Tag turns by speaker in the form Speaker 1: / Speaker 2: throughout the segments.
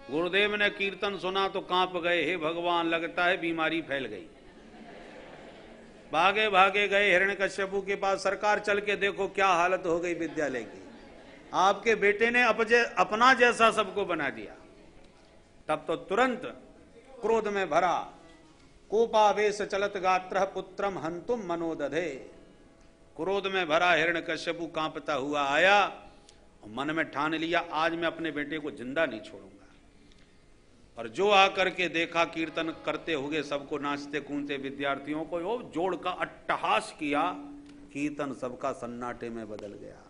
Speaker 1: गुरुदेव ने कीर्तन सुना तो कांप गए, हे भगवान लगता है बीमारी फैल गई। भागे भागे गए हिरण्यकश्यपु के पास, सरकार चल के देखो क्या हालत हो गई विद्यालय की, आपके बेटे ने अपना जैसा सबको बना दिया। तब तो तुरंत क्रोध में भरा, कोपावेश चलत गात्र पुत्रम हंतुम मनोदधे। क्रोध में भरा हिरण्यकश्यपु कांपता हुआ आया, मन में ठान लिया आज मैं अपने बेटे को जिंदा नहीं छोड़ूंगा। और जो आकर के देखा कीर्तन करते हुए सबको नाचते कूदते विद्यार्थियों को, वो जोड़ का अट्टहास किया, कीर्तन सबका सन्नाटे में बदल गया।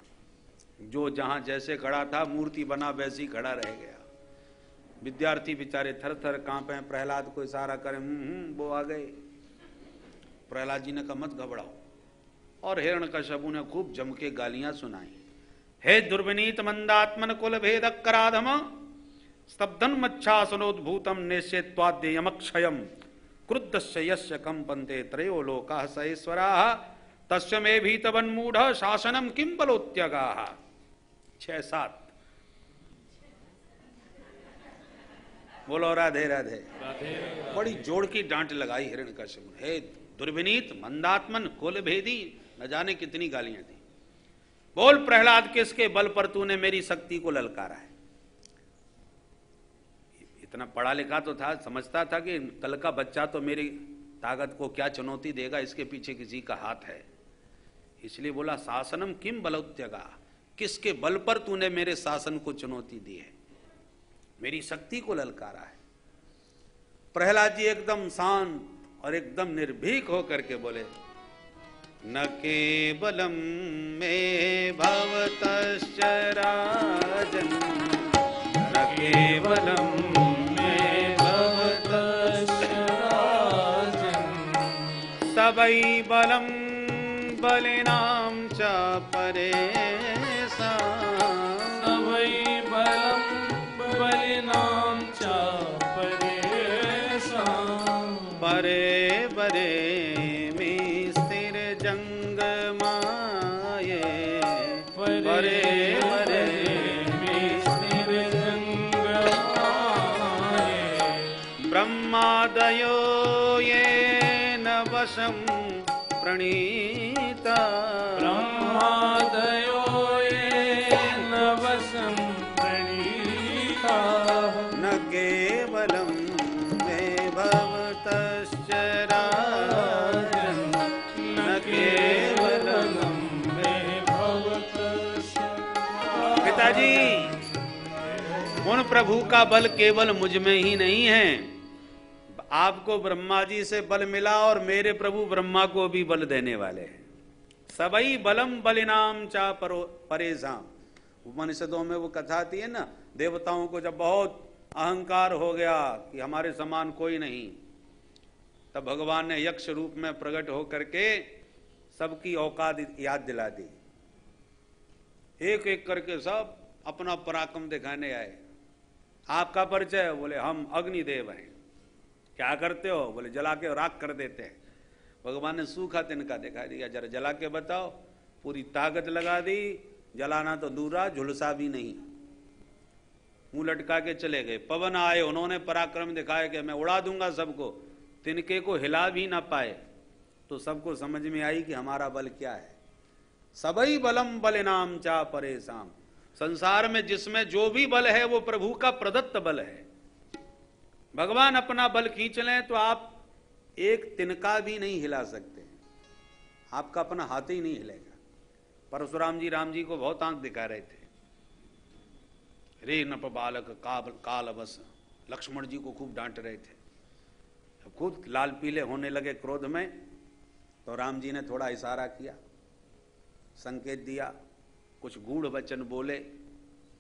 Speaker 1: जो जहां जैसे खड़ा था मूर्ति बना वैसे ही खड़ा रह गया। विद्यार्थी बेचारे थर थर कांपे, प्रहलाद को इशारा करें वो आ गए। प्रहलाद जी ने कहा मत घबराओ, और हिरण्यकश्यपु ने खूब जम के गालियां सुनाई। हे दुर्विनीत मंदात्मन कुल भेद कराधम स्तब्धन मच्छासनोद्भूतम नेश्येत्वाद्ययमक्षयम क्रुद्धस्य यस्य कंपन्ते त्रयो लोकाः सहेश्वराः तस्य मे भीतवन्मूढ़ शासनम किम बलोत्यगाः। 6-7 बोलो राधे राधे। बड़ी जोड़ की डांट लगाई हिरण्यकश्यपु ने, हे दुर्विनीत मंदात्मन कुल भेदी, न जाने कितनी गालियां दी। बोल प्रहलाद, किसके बल पर तूने मेरी शक्ति को ललकारा है? इतना पढ़ा लिखा तो था, समझता था कि कल का बच्चा तो मेरी ताकत को क्या चुनौती देगा, इसके पीछे किसी का हाथ है। इसलिए बोला शासनम किम बलोत्यगा, किसके बल पर तूने मेरे शासन को चुनौती दी है, मेरी शक्ति को ललकारा है। प्रहलाद जी एकदम शांत और एकदम निर्भीक होकर के बोले, न केवलम में भवतश्च राजन्, न केवलम में भवतश्च राजन्, सबै बलम बलिनां च परेषां,
Speaker 2: सबै बलम बलिनां च परेषां,
Speaker 1: परे परे परे परे ब्रह्मादयो येन वशं प्रणीता,
Speaker 2: ब्रह्मादयो येन वशं प्रणीता,
Speaker 1: न केवलं मे भवतश्च राजन्, न केवलं पिताजी, उन प्रभु का बल केवल मुझ में ही नहीं है, आपको ब्रह्मा जी से बल मिला और मेरे प्रभु ब्रह्मा को भी बल देने वाले हैं। सबई बलम बलिनाम चा परेशान। उपनिषदों में वो कथा आती है ना, देवताओं को जब बहुत अहंकार हो गया कि हमारे समान कोई नहीं, तब भगवान ने यक्ष रूप में प्रकट होकर के सबकी औकात याद दिला दी। एक एक करके सब अपना पराक्रम दिखाने आए। आपका परिचय? बोले हम अग्निदेव हैं। क्या करते हो? बोले जला के राख कर देते हैं। भगवान ने सूखा तिनका दिखा दिया, जरा जला के बताओ। पूरी ताकत लगा दी, जलाना तो दूरा, झुलसा भी नहीं, मुंह लटका के चले गए। पवन आए, उन्होंने पराक्रम दिखाया कि मैं उड़ा दूंगा सबको, तिनके को हिला भी ना पाए। तो सबको समझ में आई कि हमारा बल क्या है। सबई बलम बलिनाम चा परेशान। संसार में जिसमें जो भी बल है वो प्रभु का प्रदत्त बल है। भगवान अपना बल खींच लें तो आप एक तिनका भी नहीं हिला सकते, आपका अपना हाथ ही नहीं हिलेगा। परशुराम जी राम जी को बहुत आंख दिखा रहे थे। रे नप बालक काल बस, लक्ष्मण जी को खूब डांट रहे थे। खुद लाल पीले होने लगे क्रोध में, तो राम जी ने थोड़ा इशारा किया, संकेत दिया, कुछ गूढ़ वचन बोले,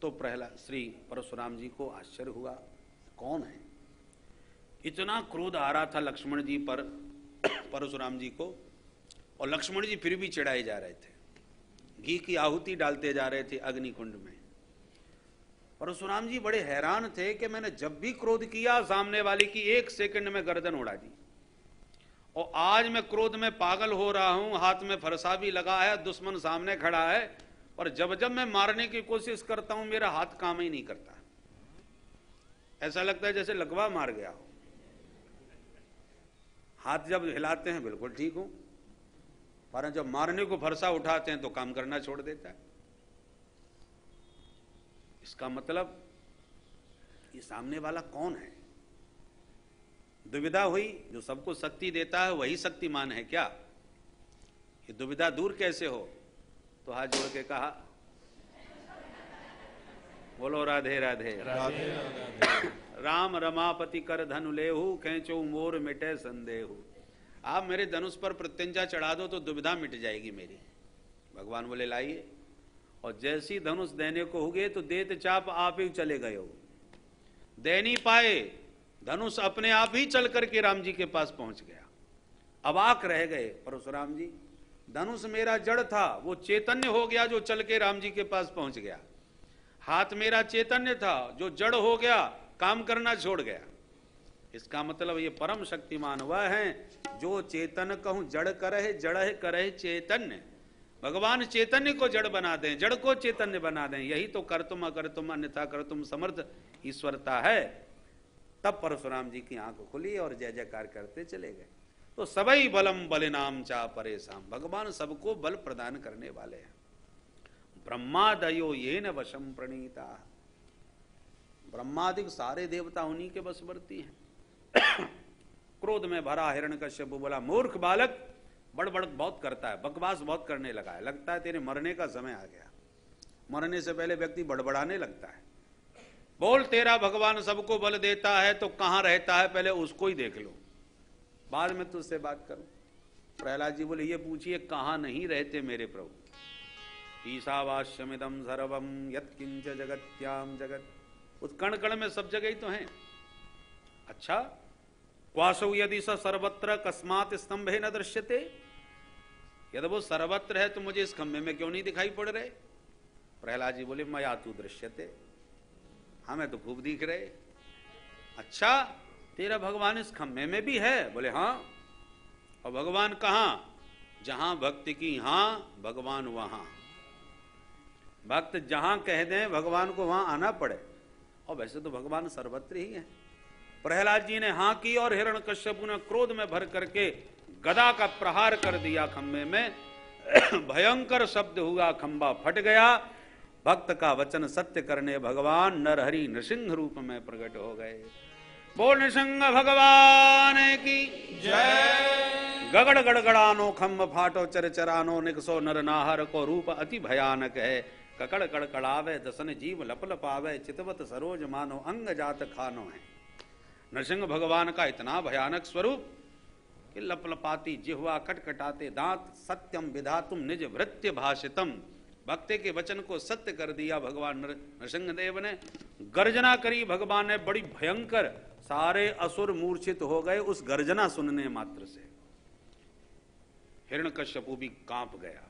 Speaker 1: तो प्रहलाद श्री परशुराम जी को आश्चर्य हुआ, कौन है? इतना क्रोध आ रहा था लक्ष्मण जी पर, परशुराम जी को, और लक्ष्मण जी फिर भी चिढ़ाए जा रहे थे, घी की आहुति डालते जा रहे थे अग्निकुंड में। परशुराम जी बड़े हैरान थे कि मैंने जब भी क्रोध किया सामने वाले की 1 सेकंड में गर्दन उड़ा दी, और आज मैं क्रोध में पागल हो रहा हूं, हाथ में फरसा भी लगा है, दुश्मन सामने खड़ा है, और जब जब मैं मारने की कोशिश करता हूं मेरा हाथ काम ही नहीं करता। ऐसा लगता है जैसे लकवा मार गया हो। हाथ जब हिलाते हैं बिल्कुल ठीक हो, पर जब मारने को फरसा उठाते हैं तो काम करना छोड़ देता है। इसका मतलब ये सामने वाला कौन है? दुविधा हुई, जो सबको शक्ति देता है वही शक्तिमान है क्या? ये दुविधा दूर कैसे हो? तो हाथ जोड़ के कहा, बोलो राधे राधे
Speaker 2: राधे राधे।
Speaker 1: राम रमापति कर धनु लेहु, खेचो मोर मिटे संदेहु। आप मेरे धनुष पर प्रत्यंचा चढ़ा दो तो दुविधा मिट जाएगी मेरी। भगवान बोले लाइए, और जैसी धनुष देने को होगे तो देत चाप आप ही चले गए हो। दे नहीं पाए, धनुष अपने आप ही चल करके राम जी के पास पहुंच गया। अवाक रह गए परशुराम जी, धनुष मेरा जड़ था, वो चैतन्य हो गया जो चल के राम जी के पास पहुंच गया। हाथ मेरा चैतन्य था, जो जड़ हो गया, काम करना छोड़ गया। इसका मतलब ये परम शक्तिमान वह है जो चेतन कहूं जड़ करहे, जड़ करहे चैतन्य। भगवान चैतन्य को जड़ बना दें, जड़ को चैतन्य बना दें, यही तो कर्तुम अकर्तुम अन्यथा कर्तुम समर्थ ईश्वरता है। तब परशुराम जी की आंख खुली और जय जयकार करते चले गए। तो सबई बलम बलिनाम चा परेशान, भगवान सबको बल प्रदान करने वाले हैं। ब्रह्मादयो ये न वशम प्रणीता, ब्रह्मादिक सारे देवता उन्हीं के वशवर्ती हैं। क्रोध में भरा हिरण्यकश्यप बोला, मूर्ख बालक, बड़बड़ बहुत करता है, बकवास बहुत करने लगा है, लगता है तेरे मरने का समय आ गया। मरने से पहले व्यक्ति बड़बड़ाने लगता है। बोल, तेरा भगवान सबको बल देता है तो कहां रहता है, पहले उसको ही देख लो, बाद में तुझसे बात करूं। प्रहलाद जी बोले, ये पूछिए कहां नहीं रहते मेरे प्रभु। ईशावास्यमिदं सर्वं यत्किंच जगत्याम जगत, उस कण कण में सब जगह ही तो हैं। अच्छा, क्वासौ यदि स सर्वत्र कस्मात स्तंभे न दृश्यते, यदि वो सर्वत्र है तो मुझे इस खंभे में क्यों नहीं दिखाई पड़ रहे? प्रहलाद जी बोले, मया तू दृश्यते, हमें तो खूब दिख रहे। अच्छा, तेरा भगवान इस खंभे में भी है? बोले हाँ। और भगवान कहां? जहां भक्ति की हां, भगवान वहां। भक्त जहां कह दें भगवान को वहां आना पड़े, और वैसे तो भगवान सर्वत्र ही है। प्रहलाद जी ने हां की और हिरण्यकश्यप ने क्रोध में भर करके गदा का प्रहार कर दिया खंभे में। भयंकर शब्द हुआ, खंभा फट गया। भक्त का वचन सत्य करने भगवान नरहरि नृसिंह रूप में प्रकट हो गए। बोल नृसिंह भगवान की जय। गगड़ गड़गड़ानो खंभ फाटो चरचरानो, निकसो नर नाहर को रूप अति भयानक है। ककड़ कड़कड़ावे दसन जीव लपलपावे, चितवत सरोज मानो अंग जात खानो है। नरसिंह भगवान का इतना भयानक स्वरूप कि लपलपाती जिह्वा, कटकटाते दांत, सत्यम विधातुम निज वृत्य भाषितम, भक्ति के वचन को सत्य कर दिया भगवान नरसिंह देव ने। गर्जना करी भगवान ने बड़ी भयंकर, सारे असुर मूर्छित हो गए उस गर्जना सुनने मात्र से। हिरण्यकश्यपु भी कांप गया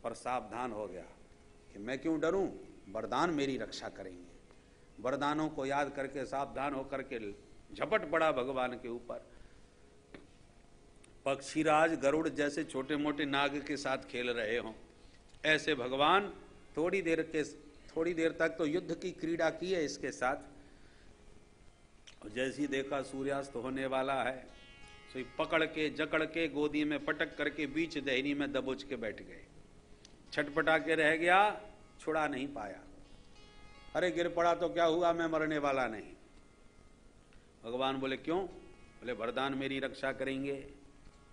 Speaker 1: और सावधान हो गया कि मैं क्यों डरूं, वरदान मेरी रक्षा करेंगे। वरदानों को याद करके सावधान होकर के झपट पड़ा भगवान के ऊपर। पक्षीराज गरुड़ जैसे छोटे मोटे नाग के साथ खेल रहे हों, ऐसे भगवान थोड़ी देर तक तो युद्ध की क्रीड़ा की है इसके साथ। और जैसी देखा सूर्यास्त होने वाला है, तो पकड़ के जकड़ के गोदी में पटक करके बीच दहनी में दबोच के बैठ गए। छटपटा के रह गया, छुड़ा नहीं पाया। अरे गिर पड़ा तो क्या हुआ, मैं मरने वाला नहीं। भगवान बोले क्यों? बोले वरदान मेरी रक्षा करेंगे।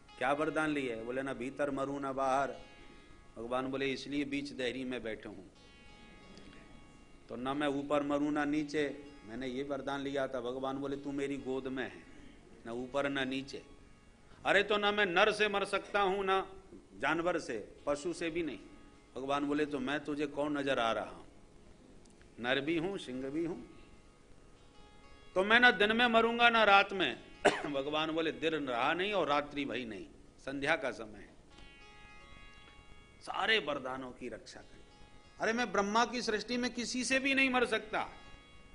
Speaker 1: क्या वरदान लिए? बोले ना भीतर मरूं ना बाहर। भगवान बोले इसलिए बीच दहरी में बैठे हूं, तो ना मैं ऊपर मरूं ना नीचे, मैंने ये वरदान लिया था। भगवान बोले तू मेरी गोद में है, ना ऊपर ना नीचे। अरे तो ना मैं नर से मर सकता हूं ना जानवर से, पशु से भी नहीं। भगवान बोले तो मैं तुझे कौन नजर आ रहा हूं? नर भी हूं, सिंह भी हूं। तो मैं ना दिन में मरूंगा ना रात में। भगवान बोले दिन रहा नहीं और रात्रि भई नहीं, संध्या का समय है। सारे वरदानों की रक्षा करी। अरे मैं ब्रह्मा की सृष्टि में किसी से भी नहीं मर सकता।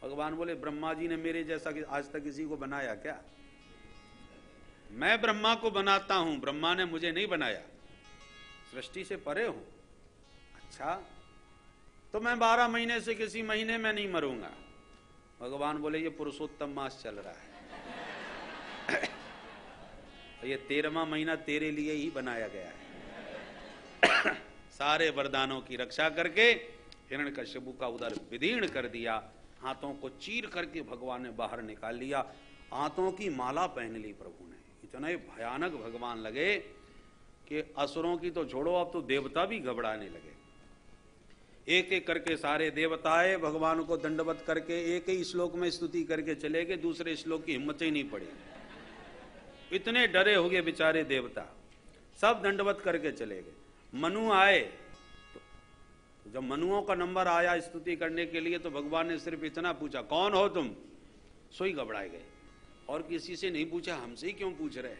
Speaker 1: भगवान बोले ब्रह्मा जी ने मेरे जैसा आज तक किसी को बनाया क्या? मैं ब्रह्मा को बनाता हूं, ब्रह्मा ने मुझे नहीं बनाया, सृष्टि से परे हूं। अच्छा, तो मैं 12 महीने से किसी महीने में नहीं मरूंगा। भगवान बोले ये पुरुषोत्तम मास चल रहा है, ये 13वां महीना तेरे लिए ही बनाया गया है। सारे वरदानों की रक्षा करके हिरण्यकश्यपु का उदर विदीर्ण कर दिया, हाथों को चीर करके भगवान ने बाहर निकाल लिया, हाथों की माला पहन ली प्रभु ने। इतने भयानक भगवान लगे कि असुरों की तो छोड़ो, अब तो देवता भी घबराने लगे। एक एक करके सारे देवताएं भगवान को दंडवत करके एक ही श्लोक में स्तुति करके चले गए, दूसरे श्लोक की हिम्मत ही नहीं पड़ी। इतने डरे हो गए बेचारे देवता, सब दंडवत करके चले गए। मनु आए, तो जब मनुओं का नंबर आया स्तुति करने के लिए, तो भगवान ने सिर्फ इतना पूछा, कौन हो तुम? सोई घबराए गए, और किसी से नहीं पूछा, हमसे ही क्यों पूछ रहे?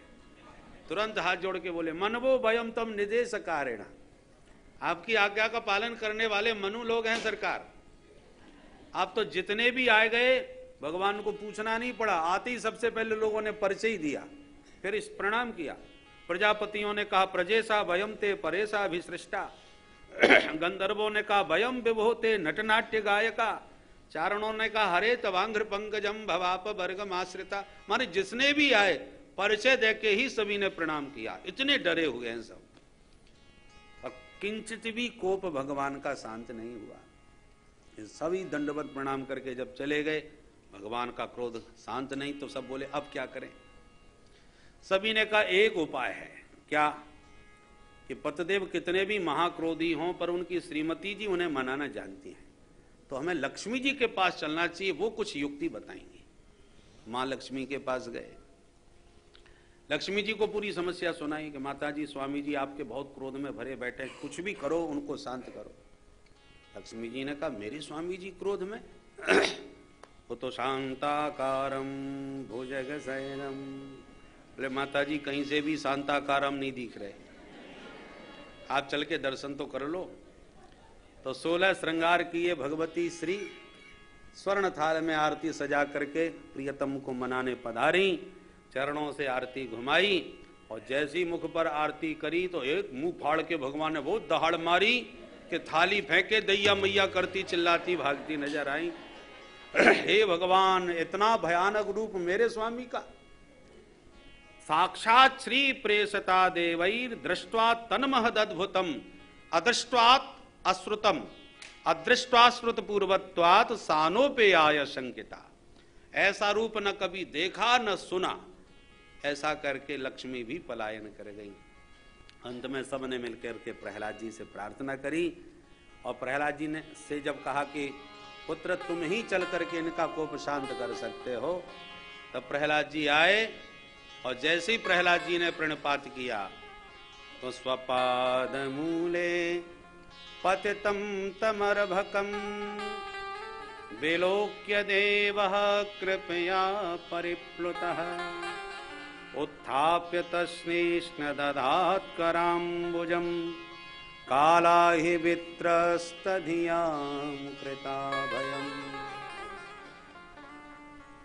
Speaker 1: तुरंत हाथ जोड़ के बोले, मनवो भयम तम निदेश कारेण, आपकी आज्ञा का पालन करने वाले मनु लोग हैं सरकार। आप तो जितने भी आए गए भगवान को पूछना नहीं पड़ा, आते ही सबसे पहले लोगों ने परिचय दिया, फिर इस प्रणाम किया। प्रजापतियों ने कहा प्रजेशा भयम ते परेशा अभिसृष्टा, गंधर्वों ने कहा भयम विभोते नटनाट्य गायका, चारणों ने कहा हरे तवांघ्र पंकजम भवाप वर्गम आश्रिता। माने जिसने भी आए परिचय देके ही सभी ने प्रणाम किया, इतने डरे हुए हैं सब। किंचित भी कोप भगवान का शांत नहीं हुआ। सभी दंडवत प्रणाम करके जब चले गए, भगवान का क्रोध शांत नहीं, तो सब बोले अब क्या करें? सभी ने कहा एक उपाय है। क्या? कि पतिदेव कितने भी महाक्रोधी हों पर उनकी श्रीमती जी उन्हें मनाना जानती हैं, तो हमें लक्ष्मी जी के पास चलना चाहिए, वो कुछ युक्ति बताएंगी। मां लक्ष्मी के पास गए, लक्ष्मी जी को पूरी समस्या सुनाई कि माता जी स्वामी जी आपके बहुत क्रोध में भरे बैठे, कुछ भी करो उनको शांत करो। लक्ष्मी जी ने कहा मेरे स्वामी जी क्रोध में? वो तो शांताकारम भुजग शयनम। बोले माता जी कहीं से भी शांताकारम नहीं दिख रहे, आप चल के दर्शन तो कर लो। तो 16 श्रृंगार किए भगवती श्री स्वर्ण थाल में आरती सजा करके प्रियतम को मनाने पधारी, चरणों से आरती घुमाई, और जैसी मुख पर आरती करी तो एक मुंह फाड़ के भगवान ने बहुत दहाड़ मारी कि थाली फेंके दैया मैया करती चिल्लाती भागती नजर आई। हे भगवान, इतना भयानक रूप मेरे स्वामी का! साक्षात श्री प्रेषता देवैर दृष्ट्वा तन्महदद्भुतम अदृष्ट्वात् अश्रुतम अदृष्ट्वाश्रुत पूर्वत्वात् सानोपेयाय शंकिता। ऐसा रूप न कभी देखा न सुना। ऐसा करके लक्ष्मी भी पलायन कर गई। अंत में सबने मिलकर के प्रहलाद जी से प्रार्थना करी, और प्रहलाद जी ने से जब कहा कि पुत्र तुम ही चल करके इनका कोप शांत कर सकते हो, तब प्रहलाद जी आए, और जैसे ही प्रहलाद जी ने प्रणपात किया तो स्वपाद मूले पतितम तमर्भकम विलोक्य देवः कृपया परिप्लुतः उत्थाप्य तस्नीष्ण दधात् कराम्बुजं काला हि वित्रस्तधियां कृता भयम्।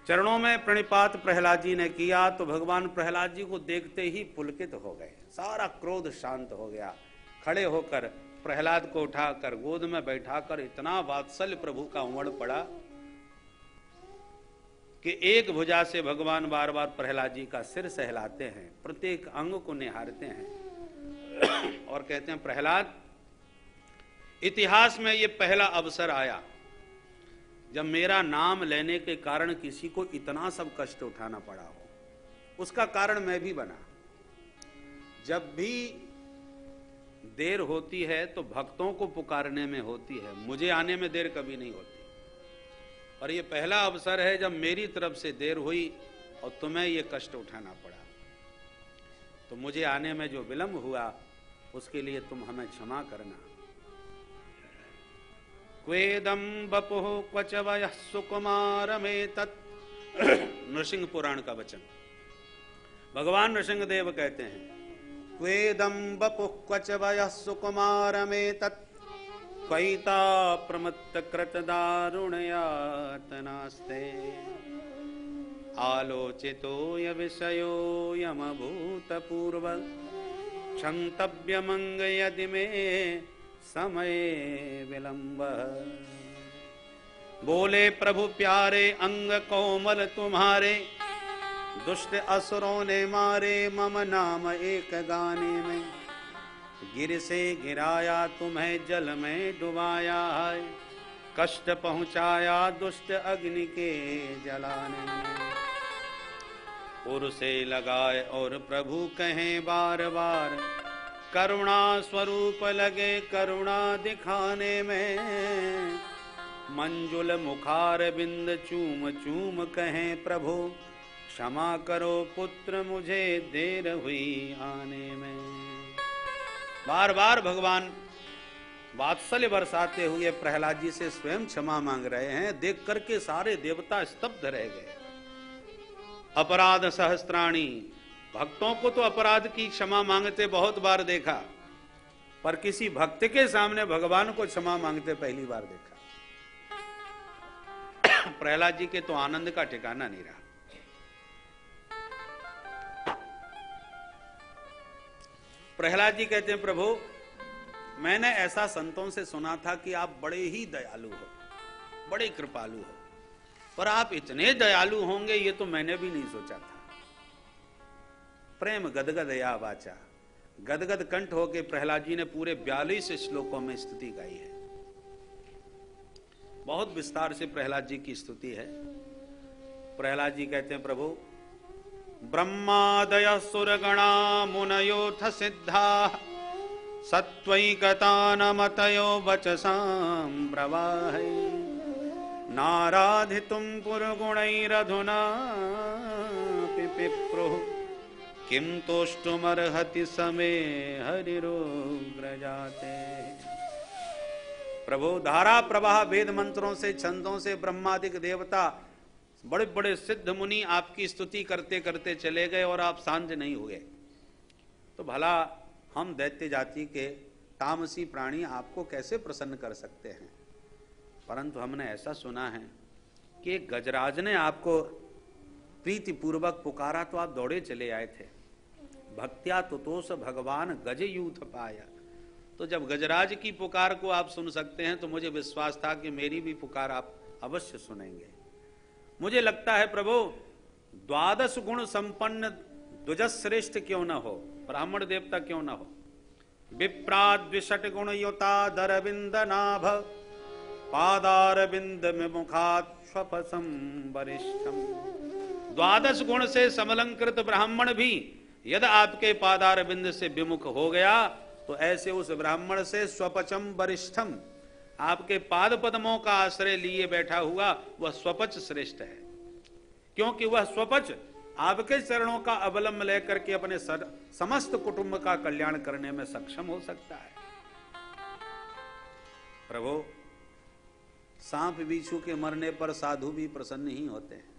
Speaker 1: चरणों में प्रणिपात प्रहलाद जी ने किया तो भगवान प्रहलाद जी को देखते ही पुलकित हो गए, सारा क्रोध शांत हो गया। खड़े होकर प्रहलाद को उठाकर गोद में बैठाकर इतना वात्सल्य प्रभु का उमड़ पड़ा कि एक भुजा से भगवान बार बार प्रहलाद जी का सिर सहलाते हैं, प्रत्येक अंग को निहारते हैं और कहते हैं प्रहलाद, इतिहास में ये पहला अवसर आया जब मेरा नाम लेने के कारण किसी को इतना सब कष्ट उठाना पड़ा हो। उसका कारण मैं भी बना। जब भी देर होती है तो भक्तों को पुकारने में होती है, मुझे आने में देर कभी नहीं होती। और ये पहला अवसर है जब मेरी तरफ से देर हुई और तुम्हें ये कष्ट उठाना पड़ा, तो मुझे आने में जो विलंब हुआ उसके लिए तुम हमें क्षमा करना। क्वेदम बपुः क्वच वयः सुकुमारमेतत्। नृसिंह पुराण का वचन। भगवान नृसिंहदेव कहते हैं, क्वेदम बपुः क्वच वयः सुकुमारमेतत् क्वैता प्रमत्त कृत दारुणयातनास्ते आलोचितो य विषयो यमभूतपूर्व क्षन्तव्यमंग यदि मे समय विलंब। बोले प्रभु प्यारे अंग कोमल तुम्हारे, दुष्ट असुरों ने मारे मम नाम एक गाने में। गिर से गिराया तुम्हें जल में डुबाया है, कष्ट पहुंचाया दुष्ट अग्नि के जलाने में। उर से लगाए और प्रभु कहें बार बार, करुणा स्वरूप लगे करुणा दिखाने में। मंजुल मुखार बिंद चूम चूम कहें प्रभु, क्षमा करो पुत्र मुझे देर हुई आने में। बार बार भगवान वात्सल्य बरसाते हुए प्रहलाद जी से स्वयं क्षमा मांग रहे हैं। देख करके सारे देवता स्तब्ध रह गए। अपराध सहस्त्राणी, भक्तों को तो अपराध की क्षमा मांगते बहुत बार देखा, पर किसी भक्त के सामने भगवान को क्षमा मांगते पहली बार देखा। प्रहलाद जी के तो आनंद का ठिकाना नहीं रहा। प्रहलाद जी कहते हैं प्रभु, मैंने ऐसा संतों से सुना था कि आप बड़े ही दयालु हो, बड़े कृपालु हो, पर आप इतने दयालु होंगे ये तो मैंने भी नहीं सोचा था। प्रेम गदगद या वाचा, गदगद कंठ होके प्रहलाद जी ने पूरे 42 श्लोकों में स्तुति गाई है। बहुत विस्तार से प्रहलाद जी की स्तुति है। प्रहलाद जी कहते हैं प्रभु, ब्रह्मादय सुरगणा मुनयोथ सिद्धा, सत्वैकतानमतयो वचसां ब्रवाहे। नाराधितुं पुरगुणैरधुना पिप्रुः, किं तोष्टुमर्हति समे हरिरुग्रजाते। प्रभु, धारा प्रवाह वेद मंत्रों से छंदों से ब्रह्मादिक देवता बड़े बड़े सिद्ध मुनि आपकी स्तुति करते करते चले गए और आप शांत नहीं हुए, तो भला हम दैत्य जाति के तामसी प्राणी आपको कैसे प्रसन्न कर सकते हैं। परंतु हमने ऐसा सुना है कि गजराज ने आपको प्रीति पूर्वक पुकारा तो आप दौड़े चले आए थे। भक्त्या तुतोष भगवान गज यूथ पाया। तो जब गजराज की पुकार को आप सुन सकते हैं तो मुझे विश्वास था कि मेरी भी पुकार आप अवश्य सुनेंगे। मुझे लगता है प्रभु, 12 गुण संपन्न द्विजश्रेष्ठ क्यों न हो, ब्राह्मण देवता क्यों न हो। विप्राद्विषट गुण युता दरविंद नाभ, पादारविंद में मुखात स्वपसम वरिष्ठम। 12 गुण से समलंकृत ब्राह्मण भी यदि आपके पादारविंद से विमुख हो गया तो ऐसे उस ब्राह्मण से स्वपचम वरिष्ठम, आपके पाद पद्मों का आश्रय लिए बैठा हुआ वह स्वपच श्रेष्ठ है, क्योंकि वह स्वपच आपके चरणों का अवलंब लेकर के अपने समस्त कुटुंब का कल्याण करने में सक्षम हो सकता है। प्रभु, सांप बिच्छू के मरने पर साधु भी प्रसन्न ही होते हैं।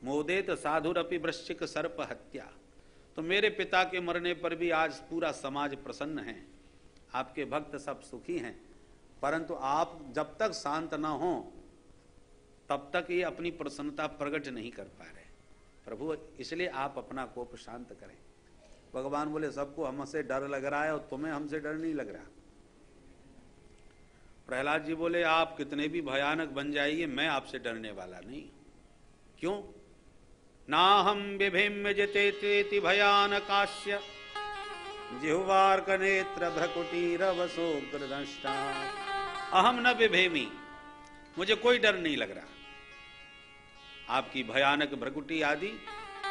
Speaker 1: मोदेत साधुरपि वृश्चिक सर्प हत्या। तो मेरे पिता के मरने पर भी आज पूरा समाज प्रसन्न है, आपके भक्त सब सुखी हैं। परंतु आप जब तक शांत न हो तब तक ये अपनी प्रसन्नता प्रकट नहीं कर पा रहे। प्रभु, इसलिए आप अपना कोप शांत करें। भगवान बोले, सबको हमसे डर लग रहा है और तुम्हें हमसे डर नहीं लग रहा। प्रहलाद जी बोले, आप कितने भी भयानक बन जाइए, मैं आपसे डरने वाला नहीं। क्यों? नाहम बिभिम्य जितेति भयानकास्य, जिह्वार्क नेत्र भ्रकुटीरवसोग्रदंष्टा। अहम न बिभेमी, मुझे कोई डर नहीं लग रहा। आपकी भयानक भ्रकुटी आदि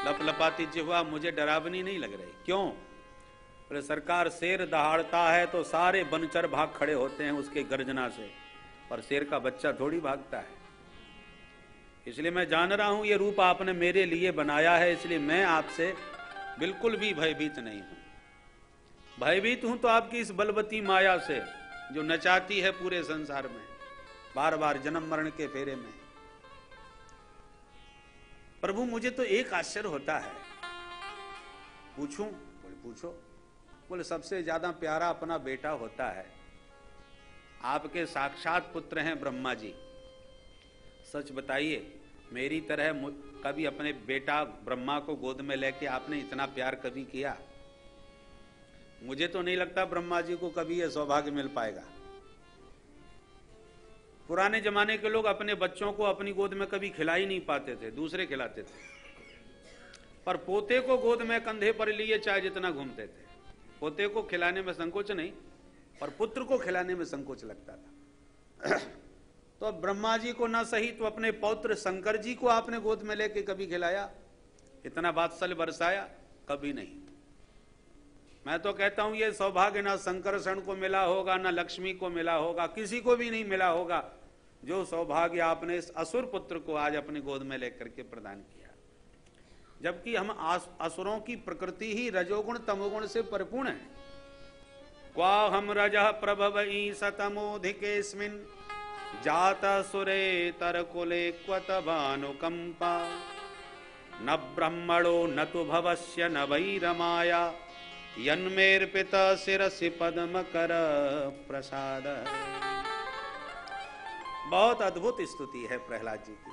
Speaker 1: लपलपाती जिह्वा मुझे डरावनी नहीं लग रही। क्यों? बोले, सरकार शेर दहाड़ता है तो सारे बनचर भाग खड़े होते हैं उसके गर्जना से, पर शेर का बच्चा थोड़ी भागता है। इसलिए मैं जान रहा हूं ये रूप आपने मेरे लिए बनाया है, इसलिए मैं आपसे बिल्कुल भी भयभीत नहीं हूं। भयभीत हूं तो आपकी इस बलवती माया से जो नचाती है पूरे संसार में, बार बार जन्म मरण के फेरे में। प्रभु, मुझे तो एक आश्चर्य होता है। पूछूं? बोले, पूछो। बोले, सबसे ज्यादा प्यारा अपना बेटा होता है। आपके साक्षात पुत्र हैं ब्रह्मा जी। सच बताइए, मेरी तरह कभी अपने बेटा ब्रह्मा को गोद में लेके आपने इतना प्यार कभी किया? मुझे तो नहीं लगता ब्रह्मा जी को कभी यह सौभाग्य मिल पाएगा। पुराने जमाने के लोग अपने बच्चों को अपनी गोद में कभी खिला ही नहीं पाते थे, दूसरे खिलाते थे, पर पोते को गोद में कंधे पर लिए चाहे जितना घूमते थे। पोते को खिलाने में संकोच नहीं, पर पुत्र को खिलाने में संकोच लगता था। तो अब ब्रह्मा जी को ना सही तो अपने पौत्र शंकर जी को आपने गोद में लेके कभी खिलाया, इतना वात्सल्य बरसाया? कभी नहीं। मैं तो कहता हूं ये सौभाग्य ना शंकरषण को मिला होगा, ना लक्ष्मी को मिला होगा, किसी को भी नहीं मिला होगा जो सौभाग्य आपने इस असुर पुत्र को आज अपनी गोद में लेकर के प्रदान किया। जबकि हम असुरों की प्रकृति ही रजोगुण तमोगुण से परिपूर्ण है। क्वा हम रजः प्रभवई सतमोधिकेस्मिन् जात सुरे तरकुले क्वत भानुकंपा न ब्रह्मणो न तु भवस्य न वैरमाया यन्मेर्पित शिरसि पद्म कर प्रसाद। बहुत अद्भुत स्तुति है प्रहलाद जी की।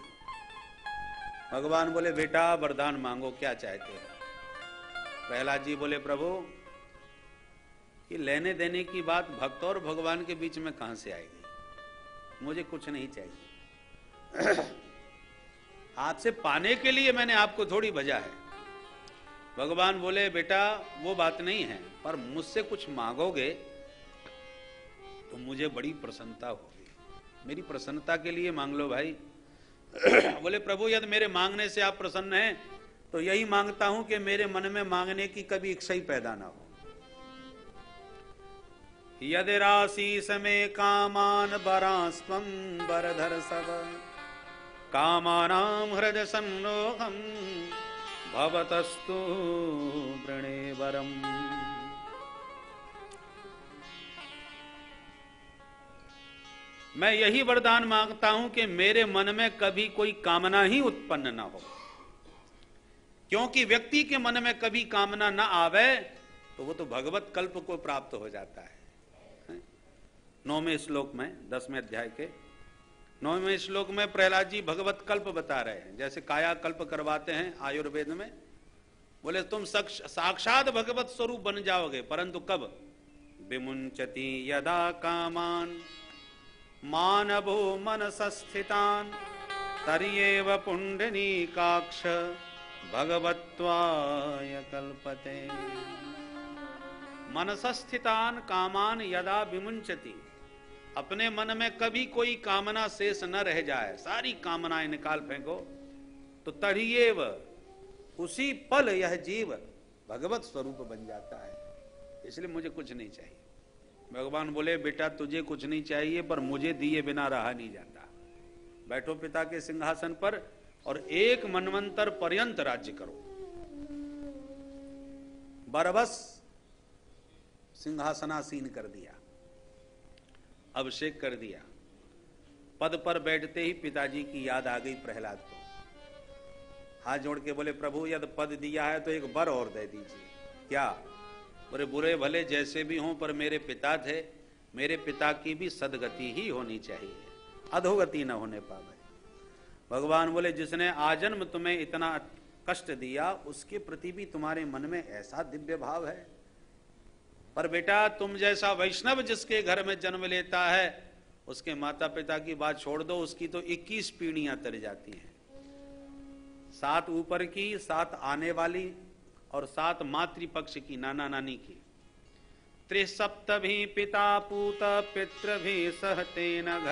Speaker 1: भगवान बोले बेटा वरदान मांगो, क्या चाहते हो? प्रहलाद जी बोले प्रभु ये लेने देने की बात भक्त और भगवान के बीच में कहां से आएगी, मुझे कुछ नहीं चाहिए। आपसे पाने के लिए मैंने आपको थोड़ी भजा है। भगवान बोले बेटा वो बात नहीं है, पर मुझसे कुछ मांगोगे तो मुझे बड़ी प्रसन्नता होगी, मेरी प्रसन्नता के लिए मांग लो भाई। बोले प्रभु यदि मेरे मांगने से आप प्रसन्न हैं तो यही मांगता हूं कि मेरे मन में मांगने की कभी इच्छा ही पैदा ना हो। यदि राशि समय कामान बरास्त्वं बरधर सब कामानां हृदय सन्नोहम भवतस्तु वृणे वरम। मैं यही वरदान मांगता हूं कि मेरे मन में कभी कोई कामना ही उत्पन्न ना हो, क्योंकि व्यक्ति के मन में कभी कामना ना आवे तो वो तो भगवत कल्प को प्राप्त हो जाता है। 9वें श्लोक में 10वें अध्याय के 9वें श्लोक में प्रहलाद जी भगवत कल्प बता रहे हैं। जैसे काया कल्प करवाते हैं आयुर्वेद में, बोले तुम साक्षात भगवत स्वरूप बन जाओगे, परंतु कब? विमुंचति यदा कामान मानवो मनसस्थितान तर्येव पुंडरीकाक्ष भगवत्वाय कल्पते। मनसस्थितान कामान यदा विमुंचति, अपने मन में कभी कोई कामना शेष न रह जाए, सारी कामनाएं निकाल फेंको, तो तर्येव उसी पल यह जीव भगवत स्वरूप बन जाता है। इसलिए मुझे कुछ नहीं चाहिए। भगवान बोले बेटा तुझे कुछ नहीं चाहिए, पर मुझे दिए बिना रहा नहीं जाता। बैठो पिता के सिंहासन पर और 1 मनवंतर पर्यंत राज्य करो। बरबस सिंहासनासीन कर दिया, अभिषेक कर दिया। पद पर बैठते ही पिताजी की याद आ गई प्रहलाद को। हाथ जोड़ के बोले प्रभु यदि पद दिया है तो एक वर और दे दीजिए। क्या? बोले बुरे भले जैसे भी हों पर मेरे पिता थे, मेरे पिता की भी सदगति ही होनी चाहिए, अधोगति न होने पावे। भगवान बोले जिसने आजन्म तुम्हें इतना कष्ट दिया उसके प्रति भी तुम्हारे मन में ऐसा दिव्य भाव है। पर बेटा तुम जैसा वैष्णव जिसके घर में जन्म लेता है उसके माता पिता की बात छोड़ दो, उसकी तो 21 पीढ़ियां तर जाती हैं। 7 ऊपर की, 7 आने वाली और 7 मातृपक्ष की, नाना नानी की। 73 पिता पूत पितृ भी सहते नघ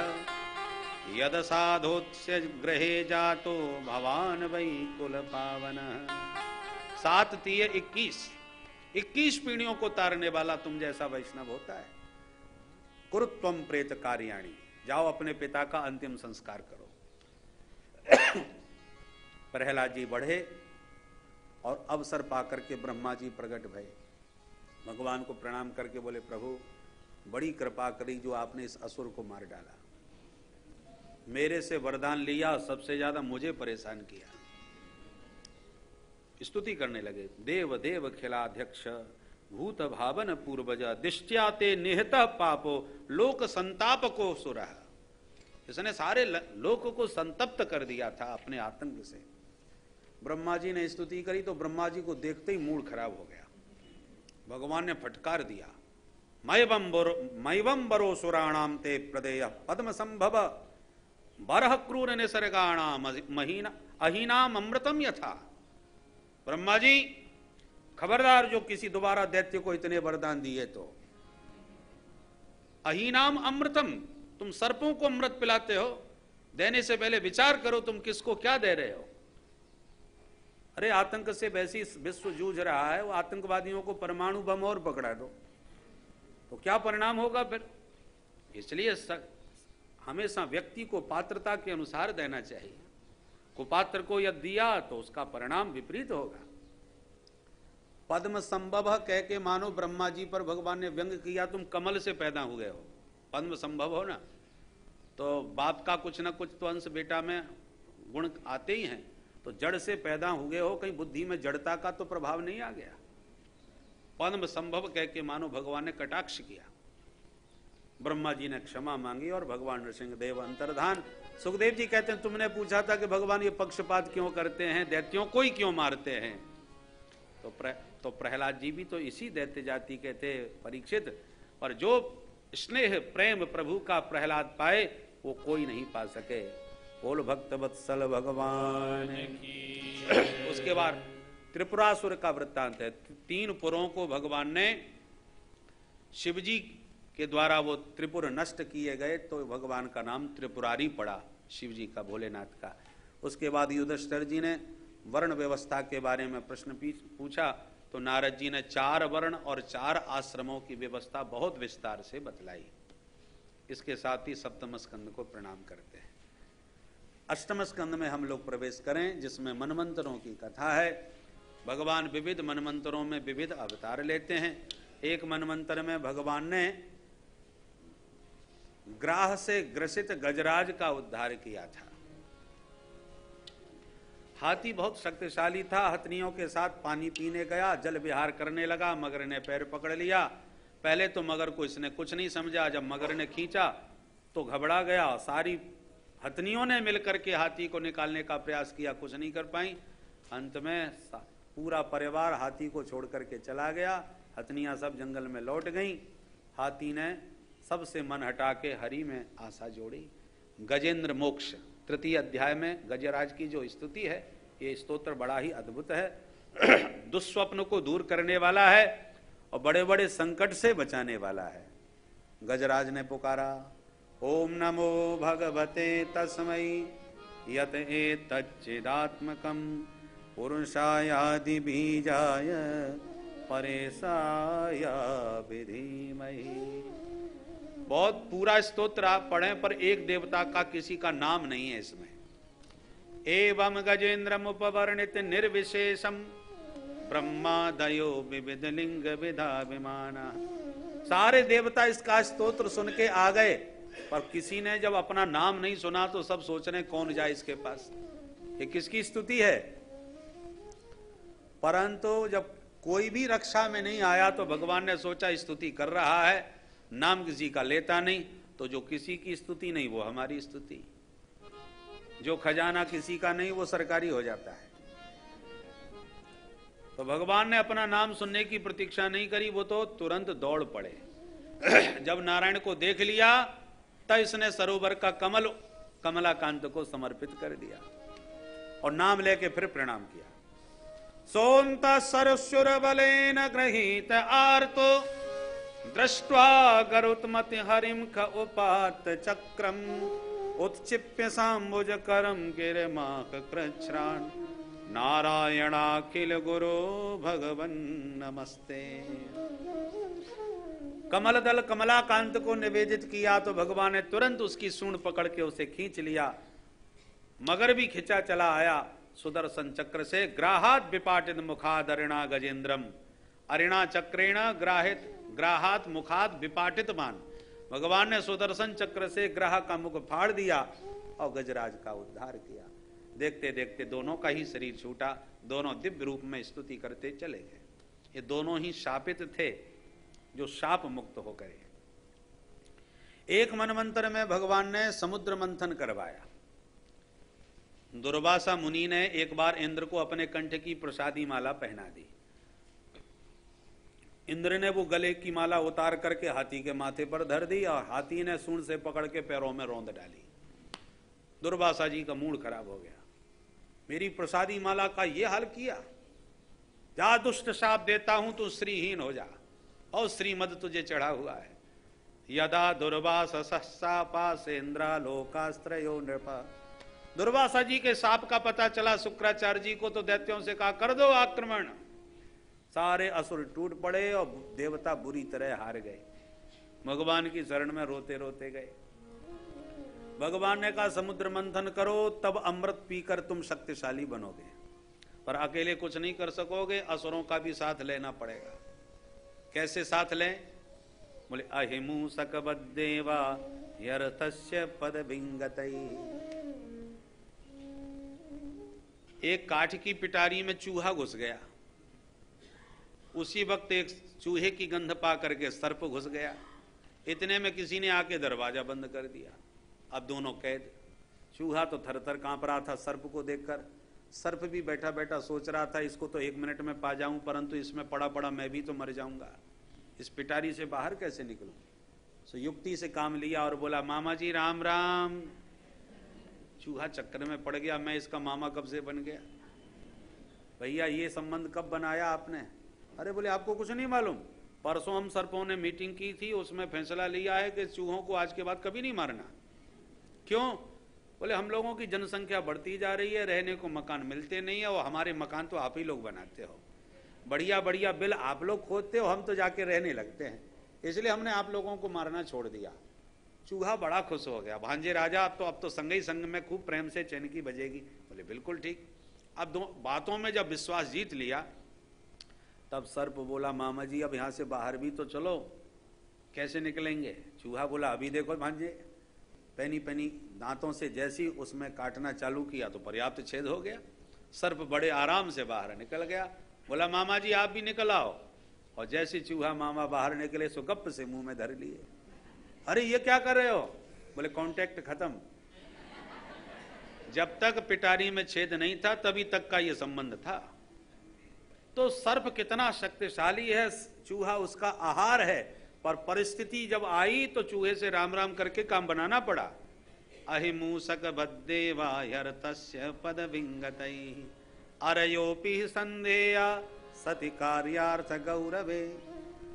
Speaker 1: यद साधोत्स्य ग्रहे जातो भवान वै कुल पावन। 7 तिये 21 पीढ़ियों को तारने वाला तुम जैसा वैष्णव होता है। कुरुत्वम प्रेत कार्याणि, जाओ अपने पिता का अंतिम संस्कार करो। प्रहलाद जी बढ़े और अवसर पाकर के ब्रह्मा जी प्रकट भये। भगवान को प्रणाम करके बोले प्रभु बड़ी कृपा करी जो आपने इस असुर को मार डाला। मेरे से वरदान लिया, सबसे ज्यादा मुझे परेशान किया। स्तुति करने लगे। देव देव खिलाध्यक्ष भूत भावन पूर्वज दिष्ट्या ते निहत पापो लोक संताप को सुरह। इसने सारे लोक को संतप्त कर दिया था अपने आतंक से। ब्रह्मा जी ने स्तुति करी तो ब्रह्मा जी को देखते ही मूड खराब हो गया। भगवान ने फटकार दिया, मैवंबरो सुराणाम ते प्रदेय पद्म संभव बरह क्रूर निसर्गाणाम महीना अहीनाम अमृतम यथा। ब्रह्मा जी खबरदार, जो किसी दोबारा दैत्य को इतने वरदान दिए तो। अहीनाम अमृतम, तुम सर्पों को अमृत पिलाते हो, देने से पहले विचार करो तुम किसको क्या दे रहे हो। अरे आतंक से वैसी विश्व जूझ रहा है, वो आतंकवादियों को परमाणु बम और पकड़ा दो तो क्या परिणाम होगा फिर। इसलिए हमेशा व्यक्ति को पात्रता के अनुसार देना चाहिए। कुपात्र को यदि दिया तो उसका परिणाम विपरीत होगा। पद्म संभव कह के मानो ब्रह्मा जी पर भगवान ने व्यंग किया, तुम कमल से पैदा हुए हो, पद्म संभव हो ना, तो बाप का कुछ ना कुछ तो अंश बेटा में गुण आते ही हैं। तो जड़ से पैदा हुए हो, कहीं बुद्धि में जड़ता का तो प्रभाव नहीं आ गया। पद्म संभव कह के मानो भगवान ने कटाक्ष किया। ब्रह्मा जी ने क्षमा मांगी और भगवान नृसिंहदेव अंतर्धान। सुखदेव जी कहते हैं तुमने पूछा था कि भगवान ये पक्षपात क्यों करते हैं, दैत्यों को ही क्यों मारते हैं। तो प्रहलाद जी भी तो इसी दैत्य जाति के थे परीक्षित, पर जो स्नेह प्रेम प्रभु का प्रहलाद पाए वो कोई नहीं पा सके। बोल भक्त वत्सल भगवान की। उसके बाद त्रिपुरासुर का वृत्तांत है। 3 पुरों को भगवान ने शिवजी के द्वारा वो त्रिपुर नष्ट किए गए, तो भगवान का नाम त्रिपुरारी पड़ा, शिवजी का, भोलेनाथ का। उसके बाद युधिष्ठिर जी ने वर्ण व्यवस्था के बारे में प्रश्न पूछा, तो नारद जी ने 4 वर्ण और 4 आश्रमों की व्यवस्था बहुत विस्तार से बतलाई। इसके साथ ही सप्तम स्कंद को प्रणाम करते हैं। अष्टम स्कंद में हम लोग प्रवेश करें, जिसमें मनमंत्रों की कथा है। भगवान विविध मनमंत्रों में विविध अवतार लेते हैं। एक मनमंत्र में भगवान ने ग्राह से ग्रसित गजराज का उद्धार किया था। हाथी बहुत शक्तिशाली था, हथनियों के साथ पानी पीने गया, जल विहार करने लगा, मगर ने पैर पकड़ लिया। पहले तो मगर को इसने कुछ नहीं समझा, जब मगर ने खींचा तो घबरा गया। सारी हथनियों ने मिलकर के हाथी को निकालने का प्रयास किया, कुछ नहीं कर पाई। अंत में पूरा परिवार हाथी को छोड़ करके चला गया। हथनियां सब जंगल में लौट गईं। हाथी ने सबसे मन हटा के हरि में आशा जोड़ी। गजेंद्र मोक्ष 3 अध्याय में गजराज की जो स्तुति है, ये स्तोत्र बड़ा ही अद्भुत है। दुस्वप्न को दूर करने वाला है और बड़े बड़े संकट से बचाने वाला है। गजराज ने पुकारा, ओम नमो भगवते तस्मै यत एतच्चिदात्मकं पुरुषायादि बीजाय परेशाय विधीमहि। बहुत पूरा स्तोत्र आप पढ़ें, पर एक देवता का किसी का नाम नहीं है इसमें। एवं गजेंद्रम उपवर्णित निर्विशेषम ब्रह्मादयो विविध लिंग विधाभिमाना। सारे देवता इसका स्तोत्र सुन के आ गए, पर किसी ने जब अपना नाम नहीं सुना तो सब सोच रहे कौन जाए इसके पास, ये किसकी स्तुति है। परंतु जब कोई भी रक्षा में नहीं आया तो भगवान ने सोचा स्तुति कर रहा है, नाम किसी का लेता नहीं, तो जो किसी की स्तुति नहीं वो हमारी स्तुति, जो खजाना किसी का नहीं वो सरकारी हो जाता है। तो भगवान ने अपना नाम सुनने की प्रतीक्षा नहीं करी, वो तो तुरंत दौड़ पड़े। जब नारायण को देख लिया तब इसने सरोवर का कमल कमलाकांत को समर्पित कर दिया और नाम लेके फिर प्रणाम किया। सोन्त सरसुर बलेन गृहीत आर्तो दृष्ट्वा गरुत्मति हरिम ख उपात चक्रम उत्क्षिप्य सांबुज करम गिरमाक कृच्छ्रान नारायणाखिल गुरु भगवन नमस्ते। कमल दल कमलाकांत को निवेदित किया तो भगवान ने तुरंत उसकी सूंड पकड़ के उसे खींच लिया। मगर भी खिंचा चला आया सुदर्शन चक्र से। ग्राहात विपाटित मुखाद अरिणा गजेंद्रम, अरिणा चक्रेण ग्राहित ग्राहात मुखात विपाटित मान। भगवान ने सुदर्शन चक्र से ग्राह का मुख फाड़ दिया और गजराज का उद्धार किया। देखते देखते दोनों का ही शरीर छूटा, दोनों दिव्य रूप में स्तुति करते चले गए। ये दोनों ही शापित थे जो शाप मुक्त हो गए। एक मनमंत्र में भगवान ने समुद्र मंथन करवाया। दुर्वासा मुनि ने एक बार इंद्र को अपने कंठ की प्रसादी माला पहना दी। इंद्र ने वो गले की माला उतार करके हाथी के माथे पर धर दी और हाथी ने सूंड से पकड़ के पैरों में रौंद डाली। दुर्वासा जी का मूड खराब हो गया, मेरी प्रसादी माला का ये हाल किया, जा दुष्ट शाप देता हूं तू श्रीहीन हो जा, और श्रीमद तुझे चढ़ा हुआ है। यदा दुर्वासा सहसापासेन्द्रा लोकास्त्रयो नृपा। दुर्वासा जी के साप का पता चला शुक्राचार्य जी को, तो दैत्यों से कहा कर दो आक्रमण। सारे असुर टूट पड़े और देवता बुरी तरह हार गए, भगवान की शरण में रोते रोते गए। भगवान ने कहा समुद्र मंथन करो, तब अमृत पीकर तुम शक्तिशाली बनोगे, पर अकेले कुछ नहीं कर सकोगे, असुरों का भी साथ लेना पड़ेगा। कैसे साथ लें? बोले अहिमु सकबद्देवा यर्थस्य पद विंगतई। एक काठ की पिटारी में चूहा घुस गया, उसी वक्त एक चूहे की गंध पा करके सर्प घुस गया, इतने में किसी ने आके दरवाजा बंद कर दिया। अब दोनों कैद। चूहा तो थर थर कांप रहा था सर्प को देखकर, सर्प भी बैठा बैठा सोच रहा था इसको तो 1 मिनट में पा जाऊं, परंतु इसमें पड़ा पड़ा मैं भी तो मर जाऊंगा, इस पिटारी से बाहर कैसे निकलूं। सो युक्ति से काम लिया और बोला मामा जी राम राम। चूहा चक्कर में पड़ गया, मैं इसका मामा कब से बन गया? भैया ये संबंध कब बनाया आपने? अरे बोले आपको कुछ नहीं मालूम, परसों हम सर्पों ने मीटिंग की थी, उसमें फैसला लिया है कि चूहों को आज के बाद कभी नहीं मारना। क्यों? बोले हम लोगों की जनसंख्या बढ़ती जा रही है, रहने को मकान मिलते नहीं है, और हमारे मकान तो आप ही लोग बनाते हो, बढ़िया बढ़िया बिल आप लोग खोदते हो, हम तो जाके रहने लगते हैं, इसलिए हमने आप लोगों को मारना छोड़ दिया। चूहा बड़ा खुश हो गया, भांजे राजा अब तो संग ही संग में खूब प्रेम से चैन की बजेगी। बोले बिल्कुल ठीक। अब दो बातों में जब विश्वास जीत लिया, तब सर्प बोला मामा जी अब यहां से बाहर भी तो चलो, कैसे निकलेंगे? चूहा बोला अभी देखो भांजे, पैनी पैनी दांतों से जैसी उसमें काटना चालू किया तो पर्याप्त छेद हो गया, सर्प बड़े आराम से बाहर निकल गया। बोला मामा जी आप भी निकल आओ, और जैसे चूहा मामा बाहर निकले सो गप से मुंह में धर लिए। अरे ये क्या कर रहे हो? बोले कांटेक्ट खत्म, जब तक पिटारी में छेद नहीं था तभी तक का ये संबंध था। तो सर्प कितना शक्तिशाली है, चूहा उसका आहार है, पर परिस्थिति जब आई तो चूहे से राम राम करके काम बनाना पड़ा। अहिमूसक बद्देवा यर्थस्य पद विंगतई अरयोपि संदेया सति कार्यार्थ गौरवे।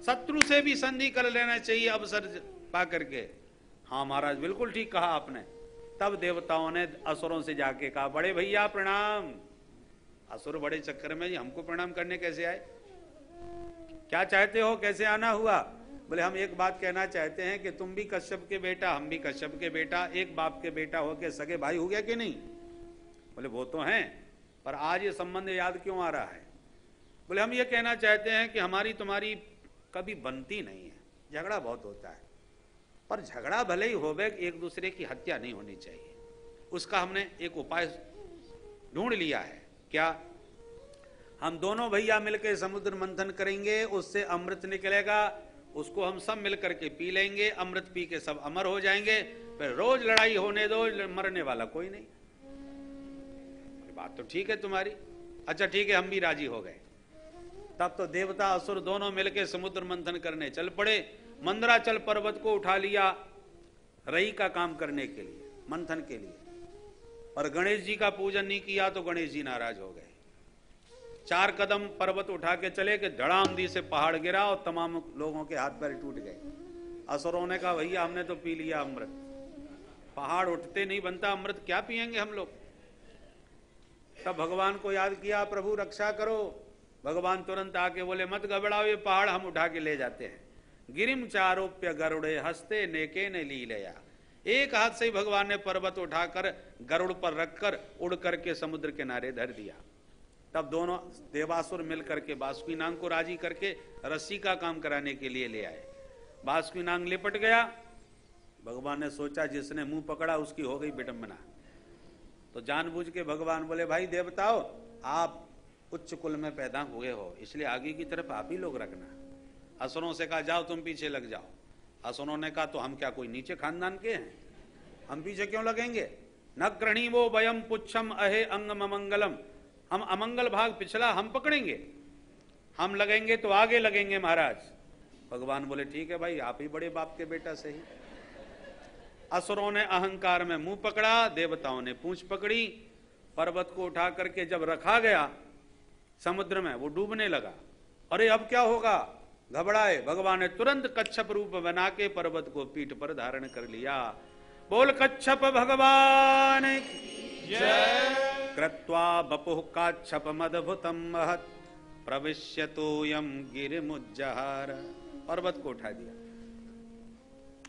Speaker 1: शत्रु से भी संधि कर लेना चाहिए अवसर पा करके। हाँ महाराज बिल्कुल ठीक कहा आपने। तब देवताओं ने असुरों से जाके कहा बड़े भैया प्रणाम। असुर बड़े चक्कर में हमको प्रणाम करने कैसे आए? क्या चाहते हो, कैसे आना हुआ? बोले हम एक बात कहना चाहते हैं कि तुम भी कश्यप के बेटा, हम भी कश्यप के बेटा, एक बाप के बेटा होके सगे भाई हो गया कि नहीं? बोले वो तो हैं, पर आज ये संबंध याद क्यों आ रहा है? बोले हम ये कहना चाहते हैं कि हमारी तुम्हारी कभी बनती नहीं है, झगड़ा बहुत होता है, पर झगड़ा भले ही होवे, एक दूसरे की हत्या नहीं होनी चाहिए। उसका हमने एक उपाय ढूंढ लिया है। क्या? हम दोनों भैया मिलकर समुद्र मंथन करेंगे, उससे अमृत निकलेगा, उसको हम सब मिलकर के पी लेंगे, अमृत पी के सब अमर हो जाएंगे, फिर रोज लड़ाई होने दो, मरने वाला कोई नहीं। बात तो ठीक है तुम्हारी, अच्छा ठीक है, हम भी राजी हो गए। तब तो देवता असुर दोनों मिलकर समुद्र मंथन करने चल पड़े। मंदराचल पर्वत को उठा लिया रई का काम करने के लिए, मंथन के लिए, और गणेश जी का पूजन नहीं किया तो गणेश जी नाराज हो गए। 4 कदम पर्वत उठा के चले कि धड़ामदी से पहाड़ गिरा और तमाम लोगों के हाथ पैर टूट गए। असुरों ने कहा भैया हमने तो पी लिया अमृत, पहाड़ उठते नहीं बनता अमृत, क्या पिएंगे हम लोग? तब भगवान को याद किया, प्रभु रक्षा करो। भगवान तुरंत आके बोले मत घबराओ, ये पहाड़ हम उठा के ले जाते हैं। गिरिम चारोप्य गरुड़े हंसते नेके ने लीलया। एक हाथ से ही भगवान ने पर्वत उठाकर गरुड़ पर रखकर उड़ करके समुद्र किनारे धर दिया। तब दोनों देवासुर मिलकर के बासुकी नाग को राजी करके रस्सी का काम कराने के लिए ले आए। बासुकी नाग लिपट गया। भगवान ने सोचा जिसने मुंह पकड़ा उसकी हो गई विडंबना, तो जानबूझ के भगवान बोले भाई देवताओं, आप उच्च कुल में पैदा हुए हो, इसलिए आगे की तरफ आप ही लोग रखना। असुरों से कहा जाओ तुम पीछे लग जाओ। असुरों ने कहा तो हम क्या कोई नीचे खानदान के हैं, हम पीछे क्यों लगेंगे? न ग्रहणीवो वयम पुच्छम अहे अंगम मंगलम। हम अमंगल भाग पिछला हम पकड़ेंगे, हम लगेंगे तो आगे लगेंगे महाराज। भगवान बोले ठीक है भाई, आप ही बड़े बाप के बेटा सही। असुरों ने अहंकार में मुंह पकड़ा, देवताओं ने पूंछ पकड़ी। पर्वत को उठा करके जब रखा गया समुद्र में, वो डूबने लगा। अरे अब क्या होगा, घबराए। भगवान ने तुरंत कच्छप रूप बना के पर्वत को पीठ पर धारण कर लिया। बोल कच्छप भगवान
Speaker 2: जय।
Speaker 1: कृत्वा बपुः काच्छपम् अद्भुतं महत् प्रविश्यतोऽयं गिरिमुज्जहार। पर्वत को उठा दिया।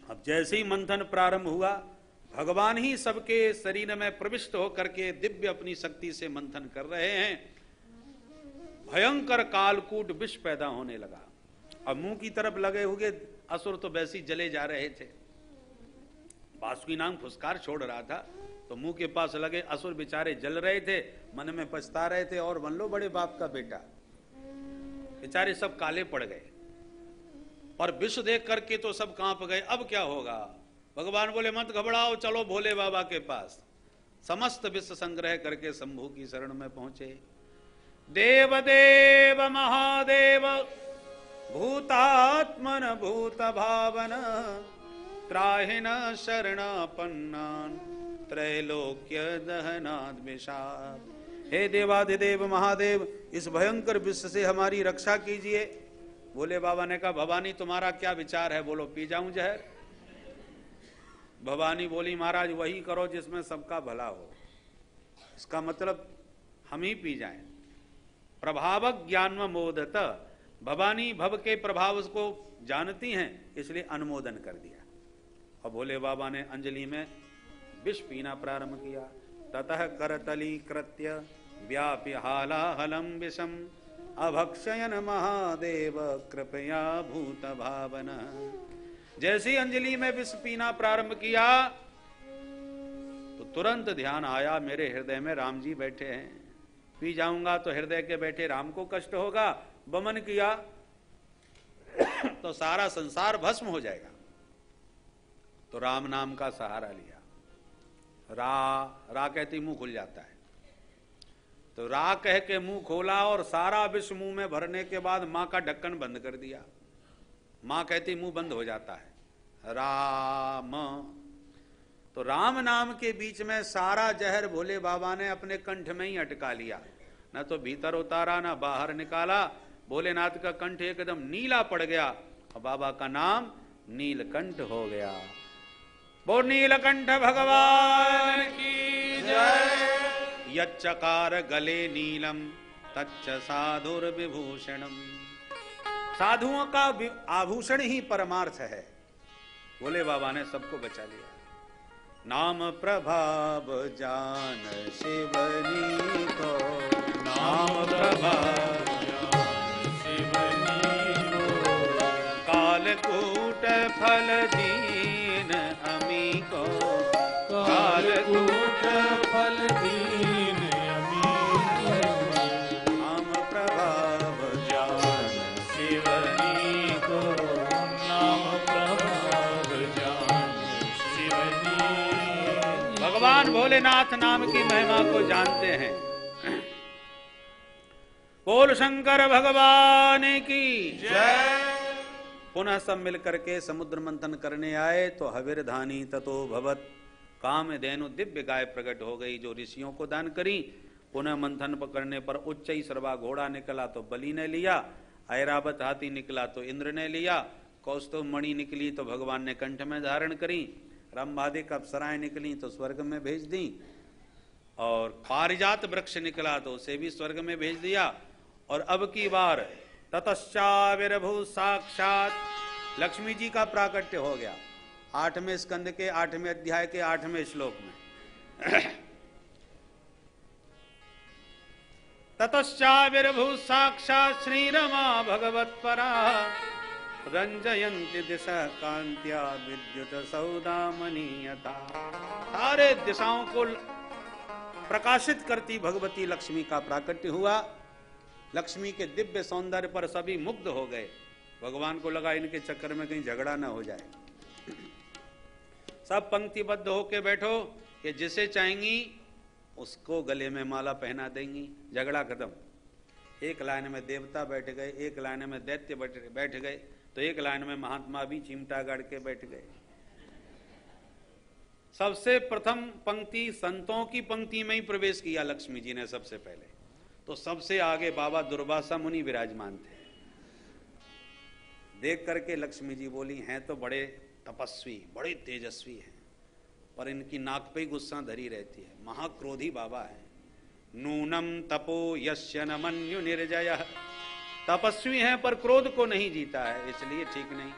Speaker 1: अब जैसे ही मंथन प्रारंभ हुआ, भगवान ही सबके शरीर में प्रविष्ट होकर के दिव्य अपनी शक्ति से मंथन कर रहे हैं। भयंकर कालकूट विष पैदा होने लगा। अब मुंह की तरफ लगे हुए असुर तो वैसे ही जले जा रहे थे। बासुकी नाग फुसकार छोड़ रहा था, तो मुंह के पास लगे असुर बेचारे जल रहे थे, मन में पछता रहे थे। और बन लो बड़े बाप का बेटा, बेचारे सब काले पड़ गए। और विष देख करके तो सब कांप गए। अब क्या होगा? भगवान बोले मत घबराओ, चलो भोले बाबा के पास। समस्त विष संग्रह करके शंभू की शरण में पहुंचे। देव देव महादेव भूतात्मन भूत भावन त्राहिन शरणापन्नान त्रैलोक्य दहनाद विषाद। हे देवाधिदेव महादेव, इस भयंकर विष से हमारी रक्षा कीजिए। भोले बाबा ने कहा, भवानी तुम्हारा क्या विचार है, बोलो पी जाऊं जहर? भवानी बोली, महाराज वही करो जिसमें सबका भला हो। इसका मतलब हम ही पी जाएं। प्रभाव ज्ञान मोदत। भवानी भव के प्रभाव को जानती हैं, इसलिए अनुमोदन कर दिया। और भोले बाबा ने अंजलि में विष पीना प्रारंभ किया। ततः करतली कृत्य व्याप्य हालाहलम विषम अभक्षयन महादेव कृपया भूत भावना। जैसी अंजलि में विष पीना प्रारंभ किया तो तुरंत ध्यान आया, मेरे हृदय में राम जी बैठे हैं, पी जाऊंगा तो हृदय के बैठे राम को कष्ट होगा। बमन किया तो सारा संसार भस्म हो जाएगा। तो राम नाम का सहारा लिया। रा कहती मुंह खुल जाता है, तो रा कह के मुंह खोला और सारा विष मुंह में भरने के बाद मां का ढक्कन बंद कर दिया। मां कहती मुंह बंद हो जाता है। राम, तो राम नाम के बीच में सारा जहर भोले बाबा ने अपने कंठ में ही अटका लिया। न तो भीतर उतारा न बाहर निकाला। भोलेनाथ का कंठ एकदम नीला पड़ गया और बाबा का नाम नीलकंठ हो गया। बोल नीलकंठ भगवान की जय। यच्चकार गले नीलम तच्च साधुर विभूषणम। साधुओं का आभूषण ही परमार्थ है। भोले बाबा ने सबको बचा लिया। नाम प्रभाव जान शिवनी को, नाम प्रभाव जान शिवनी को, कालकूट फल दीन अमी को, कालकूट फल दीन अमी को, नाम प्रभाव जान शिवनी को, नाम प्रभाव जान शिवनी। भगवान भोलेनाथ नाम की महिमा को जानते हैं। बोल शंकर भगवान की जय। पुनः सब मिलकर के समुद्र मंथन करने आए तो हविर्धानी ततो भवत। कामधेनु दिव्य गाय प्रकट हो गई जो ऋषियों को दान करी। पुनः मंथन करने पर उच्चई सर्वा घोड़ा निकला तो बलि ने लिया। ऐरावत हाथी निकला तो इंद्र ने लिया। कौस्तुभ मणि निकली तो भगवान ने कंठ में धारण करी। रंभादिक अप्सराएं निकली तो स्वर्ग में भेज दी। और पारिजात वृक्ष निकला तो उसे भी स्वर्ग में भेज दिया। और अब की बार ततश्चाविर्भू साक्षात लक्ष्मी जी का प्राकट्य हो गया। 8वें स्कंद के 8वें अध्याय के 8वें श्लोक में ततश्चाविर्भू साक्षात श्री रमा भगवत्परा रंजयंती दिशा कांत्या विद्युत सौदामनीयता। सारे दिशाओं को प्रकाशित करती भगवती लक्ष्मी का प्राकट्य हुआ। लक्ष्मी के दिव्य सौंदर्य पर सभी मुग्ध हो गए। भगवान को लगा इनके चक्कर में कहीं झगड़ा ना हो जाए। सब पंक्तिबद्ध होके बैठो, ये जिसे चाहेंगी उसको गले में माला पहना देंगी, झगड़ा खत्म। एक लाइन में देवता बैठ गए, एक लाइन में दैत्य बैठ गए, तो एक लाइन में महात्मा भी चिमटा गाड़ के बैठ गए। सबसे प्रथम पंक्ति संतों की पंक्ति में ही प्रवेश किया लक्ष्मी जी ने सबसे पहले। तो सबसे आगे बाबा दुर्वासा मुनि विराजमान थे। देख करके लक्ष्मी जी बोली, हैं तो बड़े तपस्वी, बड़े तेजस्वी हैं, पर इनकी नाक पे ही गुस्सा धरी रहती है, महाक्रोधी बाबा है। नूनम तपो यस्य न मन्यु निर्जयः, तपस्वी हैं पर क्रोध को नहीं जीता है, इसलिए ठीक नहीं।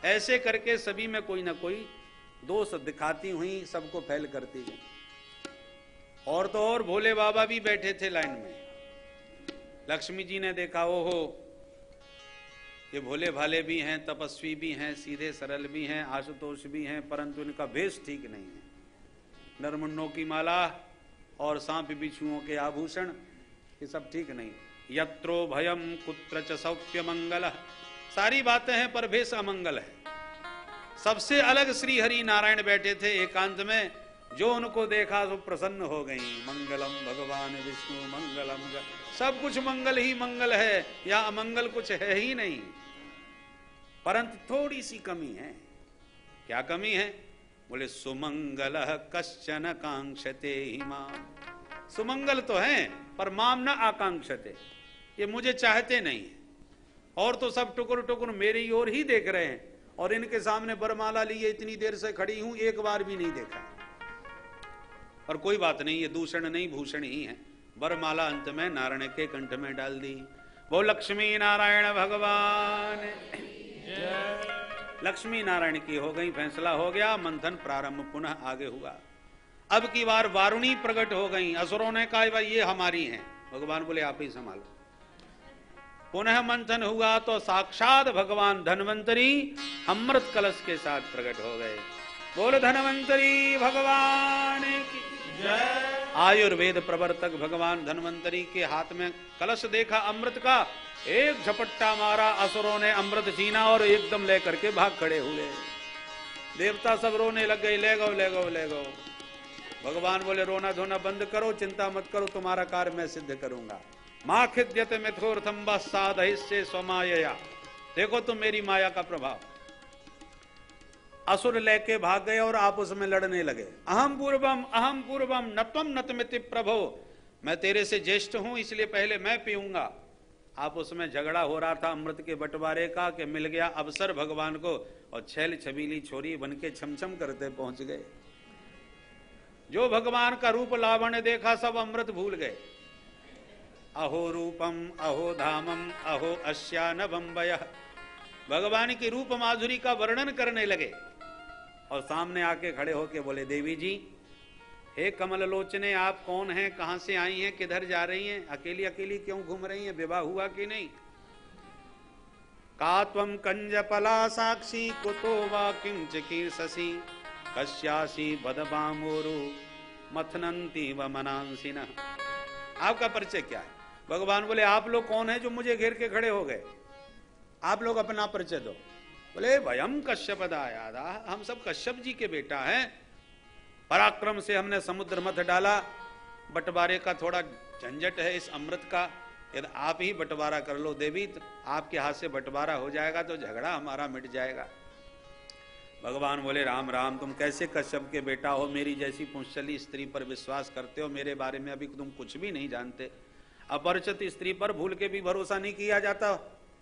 Speaker 1: ऐसे करके सभी में कोई ना कोई दोष दिखाती हुई सबको फैल करती है। और तो और भोले बाबा भी बैठे थे लाइन में। लक्ष्मी जी ने देखा, ओहो ये भोले भाले भी हैं, तपस्वी भी हैं, सीधे सरल भी हैं, आशुतोष भी हैं, परंतु इनका भेष ठीक नहीं है। नरमुन्नों की माला और सांप बिच्छुओं के आभूषण, ये सब ठीक नहीं। यत्रो भयम कुत्र च सौख्य मंगल, सारी बातें हैं पर भेष अमंगल है। सबसे अलग श्री हरि नारायण बैठे थे एकांत में, जो उनको देखा तो प्रसन्न हो गई। मंगलम भगवान विष्णु मंगलम, सब कुछ मंगल ही मंगल है, या अमंगल कुछ है ही नहीं। परंतु थोड़ी सी कमी है। क्या कमी है? बोले सुमंगल कश्चन कांक्षते ही माम, सुमंगल तो है पर माम न आकांक्षते, ये मुझे चाहते नहीं है। और तो सब टुकुर टुकुर मेरी ओर ही देख रहे हैं, और इनके सामने बरमाला लिए इतनी देर से खड़ी हूं, एक बार भी नहीं देखा। और कोई बात नहीं, ये दूषण नहीं भूषण ही है। बरमाला अंत में नारायण के कंठ में डाल दी। वो लक्ष्मी नारायण भगवान, लक्ष्मी नारायण की हो गई, फैसला हो गया। मंथन प्रारंभ पुनः आगे हुआ। अब की बार वारुणी प्रकट हो गई। असुरों ने कहा भाई ये हमारी हैं, भगवान बोले आप ही संभालो। पुनः मंथन हुआ तो साक्षात भगवान धन्वंतरी अमृत कलश के साथ प्रकट हो गए। बोल धन्वंतरी भगवान की जय। आयुर्वेद प्रवर्तक भगवान धन्वंतरी के हाथ में कलश देखा अमृत का, एक झपट्टा मारा, असुरों ने अमृत छीना और एकदम लेकर के भाग खड़े हुए। देवता सब रोने लग गए, ले गो ले गो ले गो। भगवान बोले रोना धोना बंद करो, चिंता मत करो, तुम्हारा कार्य मैं सिद्ध करूंगा। मां खिद्यत मिथोर्थम साधहिष्ये स्वमायया, देखो तुम मेरी माया का प्रभाव। असुर लेके भाग गए और आपस में लड़ने लगे। अहम पूर्वम नत्वम नतमिति प्रभो, मैं तेरे से ज्येष्ठ हूं इसलिए पहले मैं पीऊंगा। आप उसमें झगड़ा हो रहा था अमृत के बंटवारे का, कि मिल गया अवसर भगवान को, और छैल छबीली छोरी बनके छमछम करते पहुंच गए। जो भगवान का रूप लावण्य देखा सब अमृत भूल गए। अहो रूपम अहो धामम अहो अस्यानवम वयः, भगवान की रूप माधुरी का वर्णन करने लगे। और सामने आके खड़े होके बोले, देवी जी हे कमल लोचने, आप कौन हैं, कहां से आई हैं, किधर जा रही हैं, अकेली अकेली क्यों घूम रही हैं, विवाह हुआ कि नहीं? का त्वं कंजपला साक्षी कुतो वा किंच कीर्षसि, कस्यासि बदबामोरु मथनंती व मनांसिनः। आपका परिचय क्या है? भगवान बोले आप लोग कौन हैं जो मुझे घेर के खड़े हो गए? आप लोग अपना परिचय दो। बोले वयम कश्यप दायादा, हम सब कश्यप जी के बेटा हैं। पराक्रम से हमने समुद्र मथ डाला। बंटवारे का थोड़ा झंझट है इस अमृत का, यदि आप ही बंटवारा कर लो देवी, तो आपके हाथ से बंटवारा हो जाएगा तो झगड़ा हमारा मिट जाएगा। भगवान बोले राम राम, तुम कैसे कश्यप के बेटा हो, मेरी जैसी पुंसली स्त्री पर विश्वास करते हो? मेरे बारे में अभी तुम कुछ भी नहीं जानते। अपरिचित स्त्री पर भूल के भी भरोसा नहीं किया जाता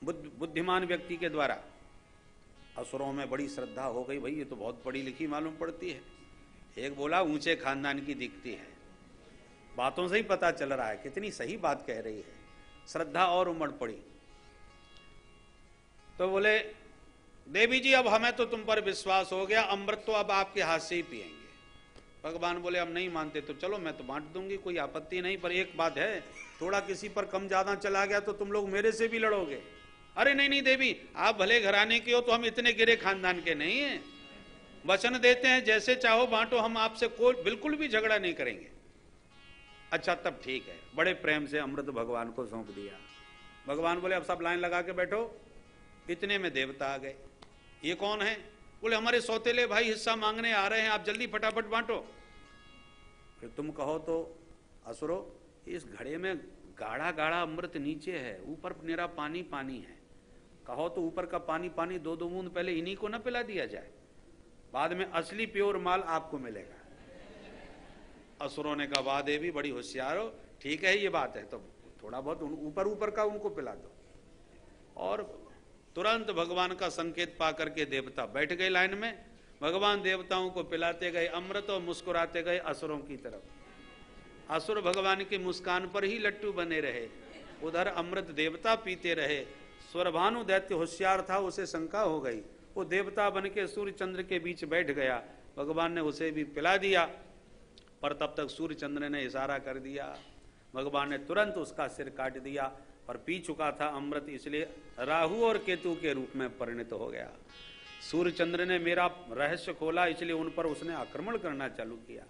Speaker 1: बुद्धिमान व्यक्ति के द्वारा। असुरों में बड़ी श्रद्धा हो गई, भाई ये तो बहुत पढ़ी लिखी मालूम पड़ती है। एक बोला ऊंचे खानदान की दिखती है, बातों से ही पता चल रहा है कितनी सही बात कह रही है। श्रद्धा और उमड़ पड़ी। तो बोले देवी जी अब हमें तो तुम पर विश्वास हो गया, अमृत तो अब आपके हाथ से ही पिएंगे। भगवान बोले अब नहीं मानते तो चलो मैं तो बांट दूंगी, कोई आपत्ति नहीं, पर एक बात है, थोड़ा किसी पर कम ज्यादा चला गया तो तुम लोग मेरे से भी लड़ोगे। अरे नहीं नहीं देवी, आप भले घराने के हो तो हम इतने गिरे खानदान के नहीं हैं, वचन देते हैं जैसे चाहो बांटो, हम आपसे कोई बिल्कुल भी झगड़ा नहीं करेंगे। अच्छा तब ठीक है। बड़े प्रेम से अमृत भगवान को सौंप दिया। भगवान बोले अब सब लाइन लगा के बैठो। इतने में देवता आ गए। ये कौन है? बोले हमारे सौतेले भाई हिस्सा मांगने आ रहे हैं, आप जल्दी फटाफट बांटो। फिर तुम कहो तो असुरो, इस घड़े में गाढ़ा गाढ़ा अमृत नीचे है, ऊपर मेरा पानी पानी है। कहो तो ऊपर का पानी पानी दो दो बूंद पहले इन्हीं को न पिला दिया जाए। बाद में असली प्योर माल आपको मिलेगा। असुरों ने कहा वाह देवी बड़ी होशियार हो, ठीक है ये बात है, तो थोड़ा बहुत ऊपर ऊपर का उनको पिला दो। और तुरंत भगवान का संकेत पा करके देवता बैठ गए लाइन में। भगवान देवताओं को पिलाते गए अमृत और मुस्कुराते गए असुरों की तरफ। असुर भगवान की मुस्कान पर ही लट्टू बने रहे, उधर अमृत देवता पीते रहे। स्वरभानु दैत्य होशियार था, उसे शंका हो गई, वो देवता बन के सूर्य चंद्र के बीच बैठ गया। भगवान ने उसे भी पिला दिया, पर तब तक सूर्य चंद्र ने इशारा कर दिया। भगवान ने तुरंत उसका सिर काट दिया, पर पी चुका था अमृत, इसलिए राहु और केतु के रूप में परिणत हो गया। सूर्य चंद्र ने मेरा रहस्य खोला, इसलिए उन पर उसने आक्रमण करना चालू किया।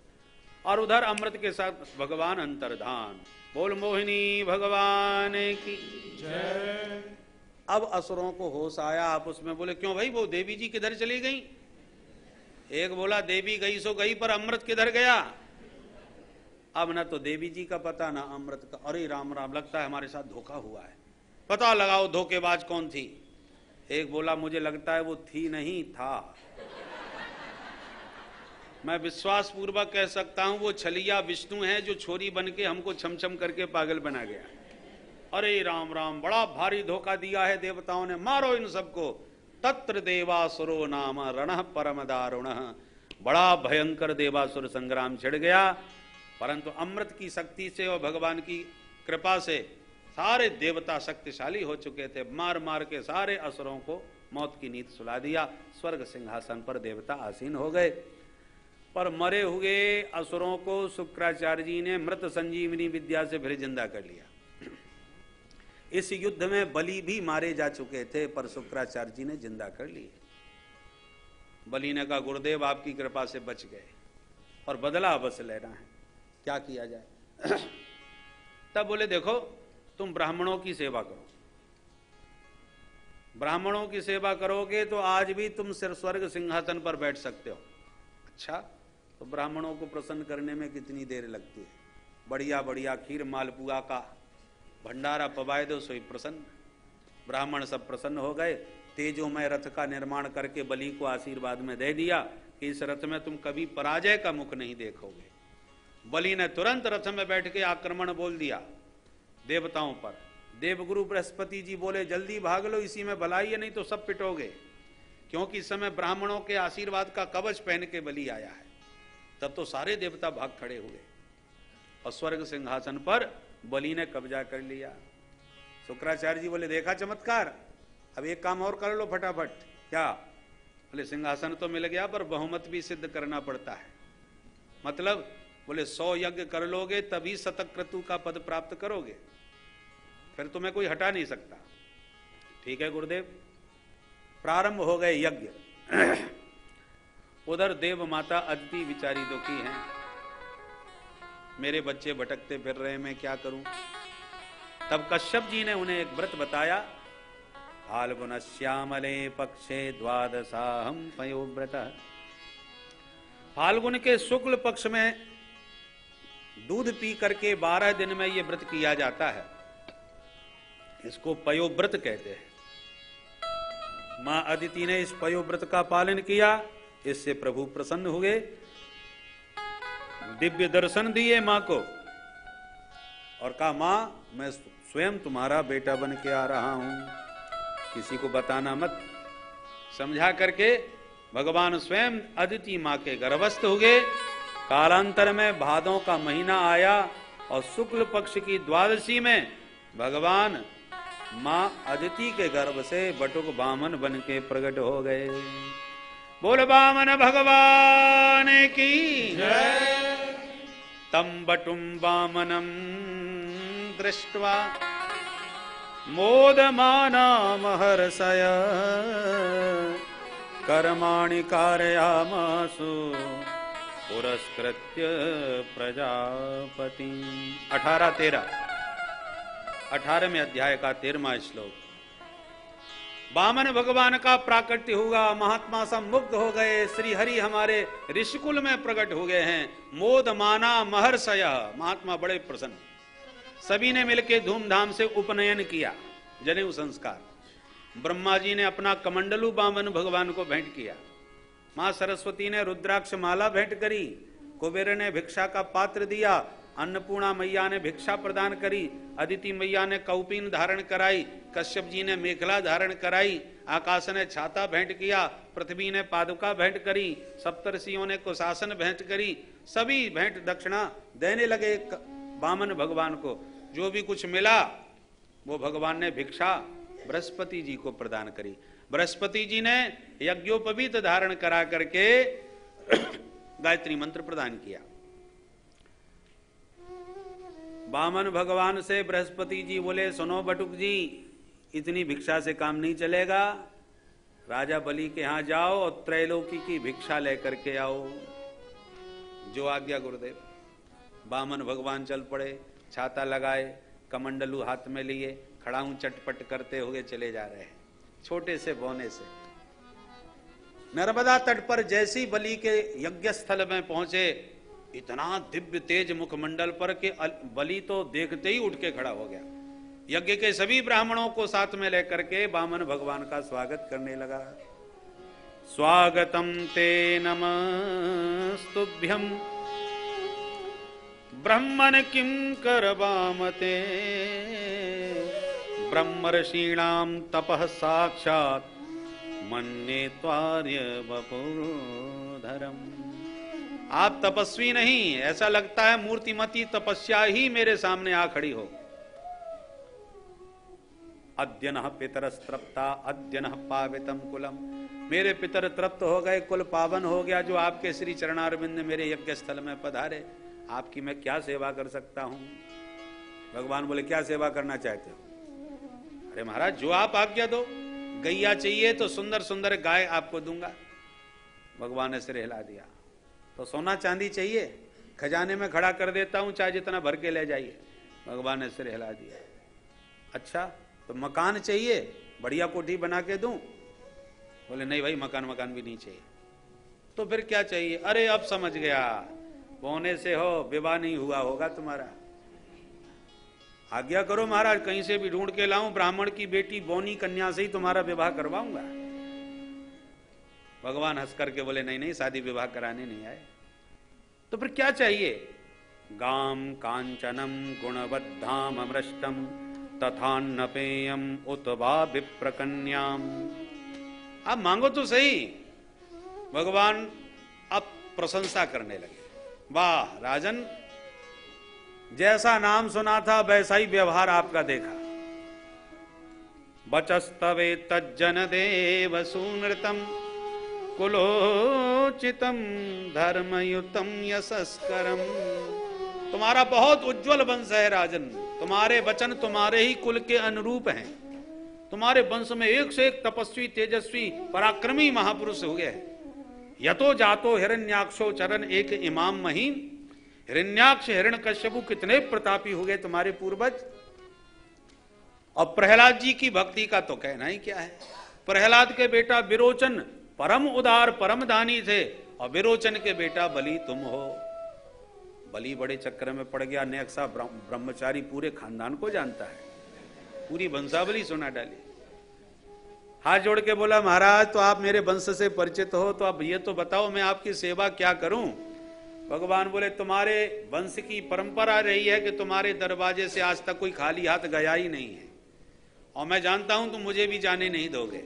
Speaker 1: और उधर अमृत के साथ भगवान अंतर्धान। बोल मोहिनी भगवान की जय। अब असुरों को होश आया, आपस में बोले क्यों भाई वो देवी जी किधर चली गई? एक बोला देवी गई सो गई, पर अमृत किधर गया? अब ना तो देवी जी का पता ना अमृत का। अरे राम राम, लगता है हमारे साथ धोखा हुआ है, पता लगाओ धोखेबाज कौन थी। एक बोला मुझे लगता है वो थी नहीं था, मैं विश्वास पूर्वक कह सकता हूं वो छलिया विष्णु है जो छोरी बन के हमको छमछम करके पागल बना गया। अरे राम राम, बड़ा भारी धोखा दिया है देवताओं ने, मारो इन सबको। तत्र देवासुरो नाम रणः परम दारुण। बड़ा भयंकर देवासुर संग्राम छिड़ गया, परंतु अमृत की शक्ति से और भगवान की कृपा से सारे देवता शक्तिशाली हो चुके थे। मार मार के सारे असुरों को मौत की नींद सुला दिया। स्वर्ग सिंहासन पर देवता आसीन हो गए। पर मरे हुए असुरों को शुक्राचार्य जी ने मृत संजीवनी विद्या से फिर जिंदा कर लिया। इस युद्ध में बलि भी मारे जा चुके थे, पर शुक्राचार्य जी ने जिंदा कर लिए। बलि ने कहा गुरुदेव आपकी कृपा से बच गए, और बदला अवश्य लेना है, क्या किया जाए? तब बोले देखो तुम ब्राह्मणों की सेवा करो, ब्राह्मणों की सेवा करोगे तो आज भी तुम सिर स्वर्ग सिंहासन पर बैठ सकते हो। अच्छा, तो ब्राह्मणों को प्रसन्न करने में कितनी देर लगती है? बढ़िया बढ़िया खीर मालपुआ का भंडारा पवाए दो, सोई प्रसन्न। ब्राह्मण सब प्रसन्न हो गए। तेजोमय रथ का निर्माण करके बलि को आशीर्वाद में दे दिया कि इस रथ में तुम कभी पराजय का मुख नहीं देखोगे। बलि ने तुरंत रथ में बैठ के आक्रमण बोल दिया देवताओं पर। देवगुरु बृहस्पति जी बोले जल्दी भाग लो, इसी में भलाई है, नहीं तो सब पिटोगे, क्योंकि इस समय ब्राह्मणों के आशीर्वाद का कवच पहन के बलि आया है। तब तो सारे देवता भाग खड़े हुए, और स्वर्ग सिंहासन पर बलि ने कब्जा कर लिया। शुक्राचार्य जी बोले देखा चमत्कार, अब एक काम और कर लो फटाफट। क्या? बोले सिंहासन तो मिल गया, पर बहुमत भी सिद्ध करना पड़ता है। मतलब? बोले 100 यज्ञ कर लोगे तभी शतक्रतु का पद प्राप्त करोगे, फिर तुम्हें कोई हटा नहीं सकता। ठीक है गुरुदेव। प्रारंभ हो गए यज्ञ। उधर देव माता अदिति विचारी दुखी हैं, मेरे बच्चे भटकते फिर रहे, मैं क्या करूं? तब कश्यप जी ने उन्हें एक व्रत बताया। फाल्गुन श्यामले पक्षे द्वादशाहम पयोव्रत। फाल्गुन के शुक्ल पक्ष में दूध पी करके 12 दिन में यह व्रत किया जाता है, इसको पयोव्रत कहते हैं। मां अदिति ने इस पयोव्रत का पालन किया, इससे प्रभु प्रसन्न हुए, दिव्य दर्शन दिए मां को, और कहा मां मैं स्वयं तुम्हारा बेटा बन के आ रहा हूं, किसी को बताना मत। समझा करके भगवान स्वयं अदिति मां के गर्भस्थ हुए। कालांतर में भादों का महीना आया, और शुक्ल पक्ष की द्वादशी में भगवान मां अदिति के गर्भ से बटुक वामन बन के प्रकट हो गए। बोल वामन भगवान की जय। तम बटुम वामनम दृष्ट्वा मोदमाना महर्षय कर्माणि कारयामासु पुरस्कृत्य प्रजापति। 18वें अध्याय का 13वां श्लोक। वामन भगवान का प्राकट्य हुआ, महात्मा सब मुग्ध हो गए, श्री हरि हमारे ऋषिकुल में प्रकट हो गए हैं। मोदमाना महर्षय, महात्मा बड़े प्रसन्न। सभी ने मिलकर धूमधाम से उपनयन किया, जनेऊ संस्कार। ब्रह्मा जी ने अपना कमंडलू वामन भगवान को भेंट किया, मां सरस्वती ने रुद्राक्ष माला भेंट करी, कुबेर ने भिक्षा का पात्र दिया, अन्नपूर्णा मैया ने भिक्षा प्रदान करी, अदिति मैया ने कौपीन धारण कराई, कश्यप जी ने मेखला धारण कराई, आकाश ने छाता भेंट किया, पृथ्वी ने पादुका भेंट करी, सप्तर्षियों ने कुशासन भेंट करी। सभी भेंट दक्षिणा देने लगे वामन भगवान को। जो भी कुछ मिला वो भगवान ने भिक्षा बृहस्पति जी को प्रदान करी। बृहस्पति जी ने यज्ञोपवीत धारण करा करके गायत्री मंत्र प्रदान किया। वामन भगवान से बृहस्पति जी बोले, सुनो बटुक जी, इतनी भिक्षा से काम नहीं चलेगा, राजा बलि के यहां जाओ और त्रैलोकी की भिक्षा लेकर के आओ। जो आज्ञा गुरुदेव। वामन भगवान चल पड़े, छाता लगाए, कमंडलू हाथ में लिए, खड़ाऊ चटपट करते हुए चले जा रहे हैं, छोटे से बौने से। नर्मदा तट पर जैसी बलि के यज्ञ स्थल में पहुंचे, इतना दिव्य तेज मुखमंडल पर के बलि तो देखते ही उठ के खड़ा हो गया। यज्ञ के सभी ब्राह्मणों को साथ में लेकर के वामन भगवान का स्वागत करने लगा। स्वागतम ते नमस्तुभ्यम ब्रह्मण किं करवामते, ब्रह्मर्षीणाम तपः साक्षात् मन्ये त्वार्य वपुर्धरम। आप तपस्वी नहीं, ऐसा लगता है मूर्तिमती तपस्या ही मेरे सामने आ खड़ी हो। अद्य नः पितरस्तृप्ता अद्य नः पावितम कुलम। मेरे पितर तृप्त हो गए, कुल पावन हो गया, जो आपके श्री चरणारविंद मेरे यज्ञ स्थल में पधारे। आपकी मैं क्या सेवा कर सकता हूं? भगवान बोले, क्या सेवा करना चाहते हो? अरे महाराज, जो आप आज्ञा दो। गैया चाहिए तो सुंदर सुंदर गाय आपको दूंगा। भगवान ने सिर हिला दिया। तो सोना चांदी चाहिए, खजाने में खड़ा कर देता हूं, चाहे जितना भर के ले जाइए। भगवान ने सिर हिला दिया। अच्छा, तो मकान चाहिए, बढ़िया कोठी बना के दूं? बोले नहीं भाई, मकान भी नहीं चाहिए। तो फिर क्या चाहिए? अरे अब समझ गया, बोने से हो, विवाह नहीं हुआ होगा तुम्हारा। आज्ञा करो महाराज, कहीं से भी ढूंढ के लाऊं, ब्राह्मण की बेटी बोनी कन्या से ही तुम्हारा विवाह करवाऊंगा। भगवान हंस करके बोले, नहीं नहीं, शादी विवाह कराने नहीं आए। तो फिर क्या चाहिए? गाम कांचनम गुणवद्धाम अमृष्टम तथान्नपेयम उत वा विप्रकन्याम। आप मांगो तो सही। भगवान अब प्रशंसा करने लगे। वाह राजन, जैसा नाम सुना था वैसा ही व्यवहार आपका देखा। बचस्तवे तज्जन देव सुनृतम कुलोचितम धर्मयुतम यशस्करम। तुम्हारा बहुत उज्जवल वंश है राजन, तुम्हारे वचन तुम्हारे ही कुल के अनुरूप हैं। तुम्हारे वंश में एक से एक तपस्वी, तेजस्वी, पराक्रमी महापुरुष हो गए हैं। यतो जातो हिरण्याक्षो चरण एक इमाम महीन। हिरण्याक्ष हिरण्यकश्यपु कितने प्रतापी हो गए तुम्हारे पूर्वज। और प्रहलाद जी की भक्ति का तो कहना ही क्या है। प्रहलाद के बेटा विरोचन परम उदार परम दानी थे, और विरोचन के बेटा बलि तुम हो। बलि बड़े चक्कर में पड़ गया। नेक्सा ब्रह्मचारी पूरे खानदान को जानता है, पूरी वंशावली सुना डाली। हाथ जोड़ के बोला, महाराज तो आप मेरे वंश से परिचित हो, तो अब ये तो बताओ मैं आपकी सेवा क्या करूं? भगवान बोले, तुम्हारे वंश की परंपरा रही है कि तुम्हारे दरवाजे से आज तक कोई खाली हाथ गया ही नहीं है, और मैं जानता हूं तुम मुझे भी जाने नहीं दोगे।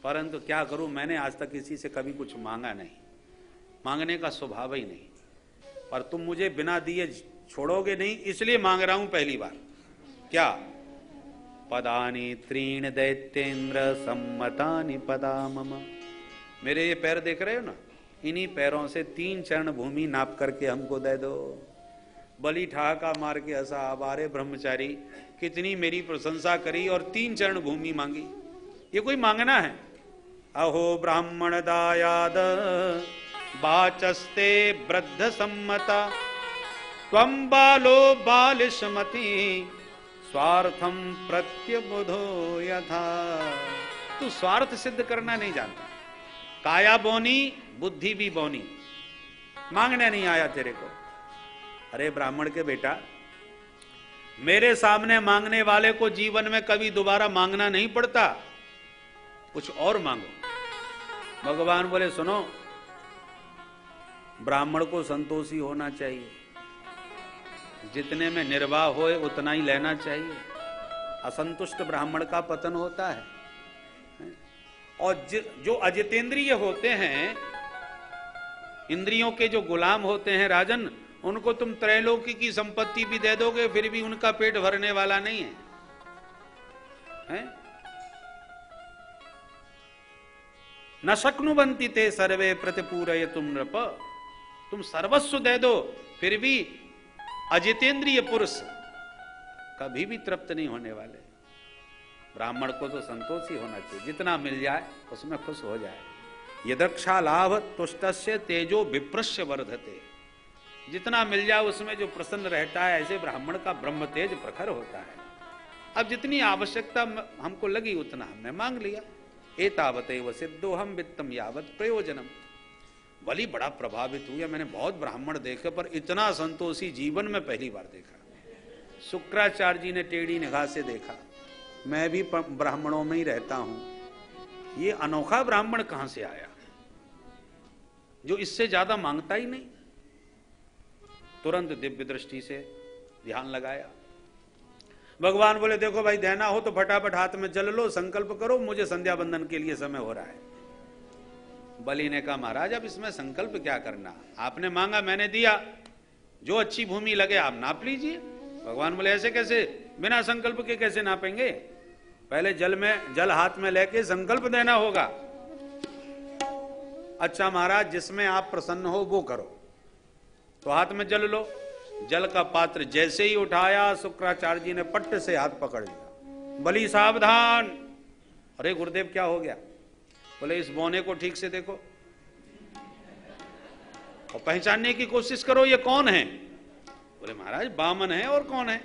Speaker 1: परंतु क्या करूं, मैंने आज तक किसी से कभी कुछ मांगा नहीं, मांगने का स्वभाव ही नहीं। पर तुम मुझे बिना दिए छोड़ोगे नहीं, इसलिए मांग रहा हूं पहली बार। क्या? पदानि त्रीण दैत्येन्द्र सम्मतानि पदा मम। मेरे ये पैर देख रहे हो ना, इन्हीं पैरों से 3 चरण भूमि नाप करके हमको दे दो। बलि ठहाका मार के हंसा, अबारे ब्रह्मचारी, कितनी मेरी प्रशंसा करी और 3 चरण भूमि मांगी, ये कोई मांगना है? अहो ब्राह्मण दायाद बाचस्ते वृद्ध सम्मता त्वं बालो बालिशमति स्वार्थम प्रत्यबुधो यथा। तू स्वार्थ सिद्ध करना नहीं जानता, काया बोनी बुद्धि भी बोनी, मांगने नहीं आया तेरे को। अरे ब्राह्मण के बेटा, मेरे सामने मांगने वाले को जीवन में कभी दोबारा मांगना नहीं पड़ता। कुछ और मांगो। भगवान बोले सुनो, ब्राह्मण को संतोषी होना चाहिए, जितने में निर्वाह होए उतना ही लेना चाहिए। असंतुष्ट ब्राह्मण का पतन होता है। और जो अजितेंद्रिय होते हैं, इंद्रियों के जो गुलाम होते हैं राजन, उनको तुम त्रैलोकी की संपत्ति भी दे दोगे फिर भी उनका पेट भरने वाला नहीं है, हैं? न शक्नुवन्ति ते सर्वे प्रतिपूरयितुं नृप। तुम सर्वस्व दे दो फिर भी अजितेंद्रिय पुरुष कभी भी तृप्त नहीं होने वाले। ब्राह्मण को तो संतोष ही होना चाहिए, जितना मिल जाए उसमें खुश हो जाए। यदक्षा लाभ तुष्टस्य तेजो विप्रस्य वर्धते। जितना मिल जाए उसमें जो प्रसन्न रहता है, ऐसे ब्राह्मण का ब्रह्म तेज प्रखर होता है। अब जितनी आवश्यकता हमको लगी उतना हमने मांग लिया। एतावतैव सिद्धोहम वित्तम यावत प्रयोजनम। बलि बड़ा प्रभावित हुआ। मैंने बहुत ब्राह्मण देखे पर इतना संतोषी जीवन में पहली बार देखा। शुक्राचार्य जी ने टेढ़ी निगाह से देखा, मैं भी ब्राह्मणों में ही रहता हूं, ये अनोखा ब्राह्मण कहां से आया जो इससे ज्यादा मांगता ही नहीं। तुरंत दिव्य दृष्टि से ध्यान लगाया। भगवान बोले देखो भाई, देना हो तो फटाफट हाथ में जल लो, संकल्प करो, मुझे संध्या बंदन के लिए समय हो रहा है। बलि ने कहा महाराज अब इसमें संकल्प क्या करना, आपने मांगा मैंने दिया, जो अच्छी भूमि लगे आप नाप लीजिए। भगवान बोले ऐसे कैसे, बिना संकल्प के कैसे नापेंगे, पहले जल हाथ में लेके संकल्प देना होगा। अच्छा महाराज जिसमें आप प्रसन्न हो वो करो, तो हाथ में जल लो। जल का पात्र जैसे ही उठाया, शुक्राचार्य जी ने पट्ट से हाथ पकड़ लिया। बलि सावधान। अरे गुरुदेव क्या हो गया? बोले इस बोने को ठीक से देखो और पहचानने की कोशिश करो ये कौन है। बोले महाराज बामन है, और कौन है?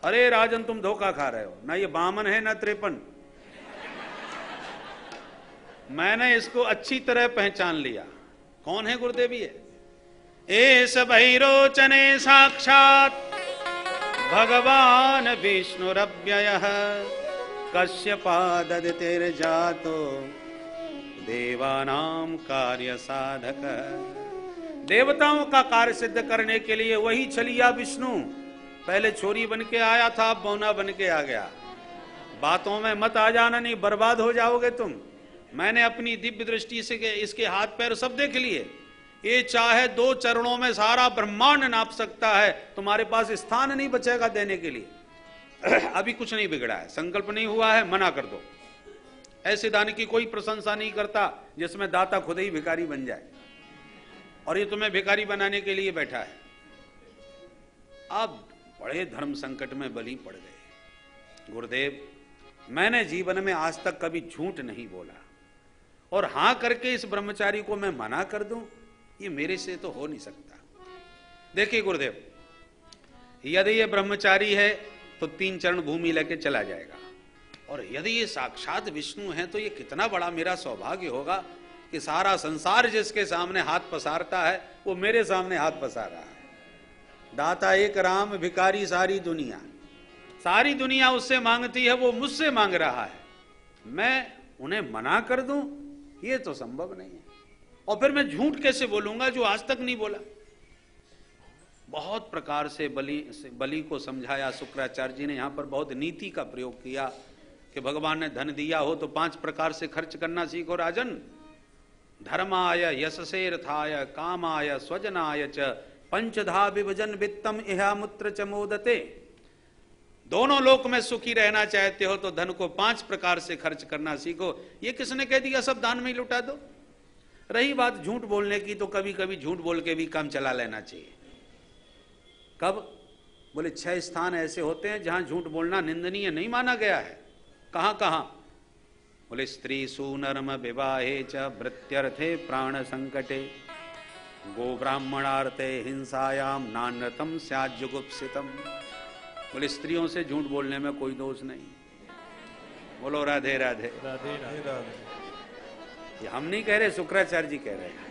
Speaker 1: अरे राजन तुम धोखा खा रहे हो, ना ये बामन है ना 53। मैंने इसको अच्छी तरह पहचान लिया। कौन है गुरुदेव? ये एस भैरोचने साक्षात भगवान विष्णुरव्ययः कश्यपाददितिर्जातो देवानां कार्य साधक। देवताओं का कार्य सिद्ध करने के लिए वही छलिया विष्णु पहले छोरी बन के आया था, अब बौना बन के आ गया। बातों में मत आ जाना, नहीं बर्बाद हो जाओगे तुम। मैंने अपनी दिव्य दृष्टि से इसके हाथ पैर सब देख लिए। ये चाहे 2 चरणों में सारा ब्रह्मांड नाप सकता है, तुम्हारे पास स्थान नहीं बचेगा देने के लिए। अभी कुछ नहीं बिगड़ा है, संकल्प नहीं हुआ है, मना कर दो। ऐसे दान की कोई प्रशंसा नहीं करता जिसमें दाता खुद ही भिखारी बन जाए, और ये तुम्हें भिखारी बनाने के लिए बैठा है। अब बड़े धर्म संकट में बलि पड़ गए। गुरुदेव मैंने जीवन में आज तक कभी झूठ नहीं बोला, और हां करके इस ब्रह्मचारी को मैं मना कर दूं, ये मेरे से तो हो नहीं सकता। देखिए गुरुदेव, यदि ये ब्रह्मचारी है तो 3 चरण भूमि लेके चला जाएगा, और यदि ये साक्षात विष्णु है तो ये कितना बड़ा मेरा सौभाग्य होगा कि सारा संसार जिसके सामने हाथ पसारता है वो मेरे सामने हाथ पसार रहा है। दाता एक राम, भिखारी सारी दुनिया। सारी दुनिया उससे मांगती है, वो मुझसे मांग रहा है, मैं उन्हें मना कर दूं, ये तो संभव नहीं है। और फिर मैं झूठ कैसे बोलूंगा जो आज तक नहीं बोला। बहुत प्रकार से बलि को समझाया शुक्राचार्य जी ने। यहां पर बहुत नीति का प्रयोग किया कि भगवान ने धन दिया हो तो 5 प्रकार से खर्च करना सीखो राजन। धर्माय यशसेर्थाय कामाय स्वजनाय च पंचधा विभजन वित्तम इहामुत्र च मोदते। दोनों लोक में सुखी रहना चाहते हो तो धन को 5 प्रकार से खर्च करना सीखो। ये किसने कह दिया सब दान में ही लुटा दो? रही बात झूठ बोलने की, तो कभी कभी झूठ बोल के भी काम चला लेना चाहिए। कब? बोले 6 स्थान ऐसे होते हैं जहां झूठ बोलना निंदनीय नहीं माना गया है। कहां कहां? बोले स्त्री सुनर्म विवाहे च भृत्यर्थे प्राण संकटे गो ब्राह्मणार्थे हिंसायाम नान्यतम स्याज्जुगुप्सितम। बोले स्त्रियों से झूठ बोलने में कोई दोष नहीं। बोलो राधे राधे राधे राधे। ये हम नहीं कह रहे, शुक्राचार्य जी कह रहे हैं।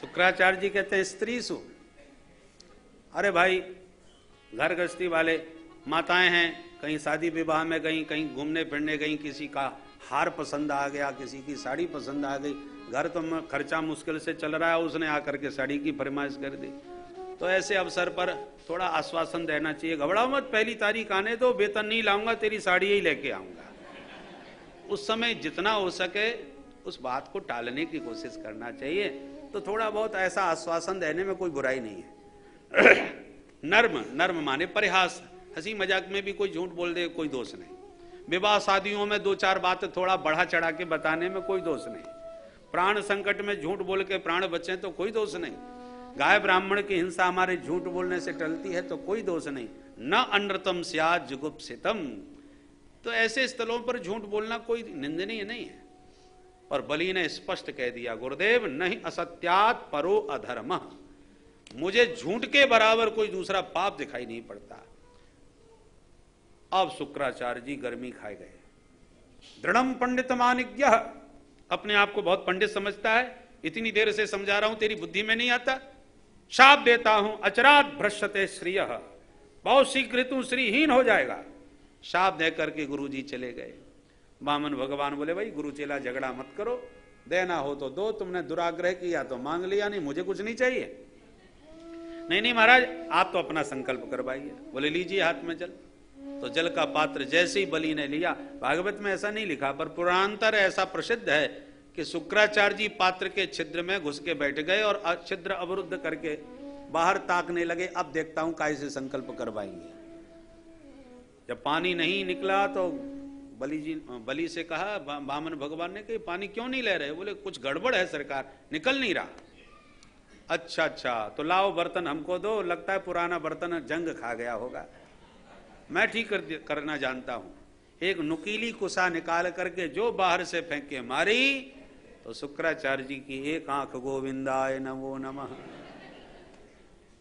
Speaker 1: शुक्राचार्य जी कहते हैं स्त्री सु। अरे भाई घर गृहस्थी वाले माताएं हैं, कहीं शादी विवाह में गई, कहीं घूमने फिरने गई, किसी का हार पसंद आ गया, किसी की साड़ी पसंद आ गई, घर तो खर्चा मुश्किल से चल रहा है, उसने आकर के साड़ी की फरमाइश कर दी। तो ऐसे अवसर पर थोड़ा आश्वासन देना चाहिए, घबराओ मत, पहली तारीख आने दो, वेतन नहीं लाऊंगा, तेरी साड़ी ही लेके आऊंगा। उस समय जितना हो सके उस बात को टालने की कोशिश करना चाहिए। तो थोड़ा बहुत ऐसा आश्वासन देने में कोई बुराई नहीं है। नर्म माने परिहास, हंसी मजाक में भी कोई झूठ बोल दे कोई दोष नहीं। विवाह शादियों में 2-4 बातें थोड़ा बढ़ा चढ़ा के बताने में कोई दोष नहीं। प्राण संकट में झूठ बोल के प्राण बचे तो कोई दोष नहीं। गाय ब्राह्मण की हिंसा हमारे झूठ बोलने से टलती है तो कोई दोष नहीं। न अनृतम स्यात् जुगुप्सितम, तो ऐसे स्थलों पर झूठ बोलना कोई निंदनीय नहीं है। और बलि ने स्पष्ट कह दिया, गुरुदेव नहीं असत्यात् परो अधर्म, मुझे झूठ के बराबर कोई दूसरा पाप दिखाई नहीं पड़ता। अब शुक्राचार्य जी गर्मी खाए गए। दृढ़म पंडित मानिज्ञ, अपने आप को बहुत पंडित समझता है, इतनी देर से समझा रहा हूं तेरी बुद्धि में नहीं आता। शाप देता हूं अचरात भ्रष्यते श्रियः, बहुत शीघ्र तू श्रीहीन हो जाएगा। शाप दे करके गुरु जी चले गए। वामन भगवान बोले, भाई गुरु चेला झगड़ा मत करो, देना हो तो दो, तुमने दुराग्रह किया तो मांग लिया, नहीं मुझे कुछ नहीं चाहिए। नहीं महाराज आप तो अपना संकल्प करवाइए। बोले लीजिए हाथ में जल। तो जल का पात्र जैसे ही बलि ने लिया, भागवत में ऐसा नहीं लिखा पर पुराणांतर ऐसा प्रसिद्ध है कि शुक्राचार्य जी पात्र के छिद्र में घुस के बैठ गए और छिद्र अवरुद्ध करके बाहर ताकने लगे, अब देखता हूं कैसे संकल्प करवाएंगे। जब पानी नहीं निकला तो बलि से कहा, वामन भगवान ने कहा पानी क्यों नहीं ले रहे? बोले कुछ गड़बड़ है सरकार, निकल नहीं रहा। अच्छा तो लाओ बर्तन हमको दो, लगता है पुराना बर्तन जंग खा गया होगा, मैं ठीक करना जानता हूं। एक नुकीली कुसा निकाल करके जो बाहर से फेंक के मारी तो शुक्राचार्य जी की एक आंख गोविंदाय नमो नमः।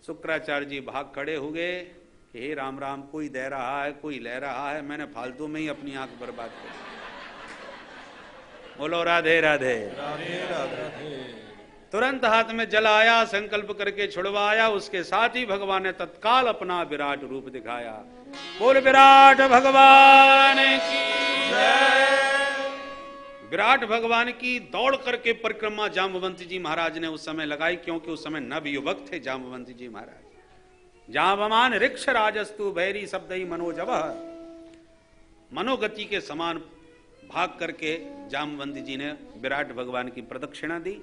Speaker 1: शुक्राचार्य जी भाग खड़े हो गए कि हे राम राम, कोई दे रहा है कोई ले रहा है, मैंने फालतू में ही अपनी आंख बर्बाद कर। बोलो राधे राधे राधे राधे। तुरंत हाथ में जल आया, संकल्प करके छुड़वाया, उसके साथ ही भगवान ने तत्काल अपना विराट रूप दिखाया। बोल विराट भगवान की जय। विराट भगवान की दौड़ करके परिक्रमा जाम्बवंती जी महाराज ने उस समय लगाई, क्योंकि उस समय नवयुवक थे जाम्बवंती जी महाराज। जाम्बवान ऋक्ष राजस्तु भैरी शब्दई मनोजव, मनोगति के समान भाग करके जाम्बवंती जी ने विराट भगवान की प्रदक्षिणा दी।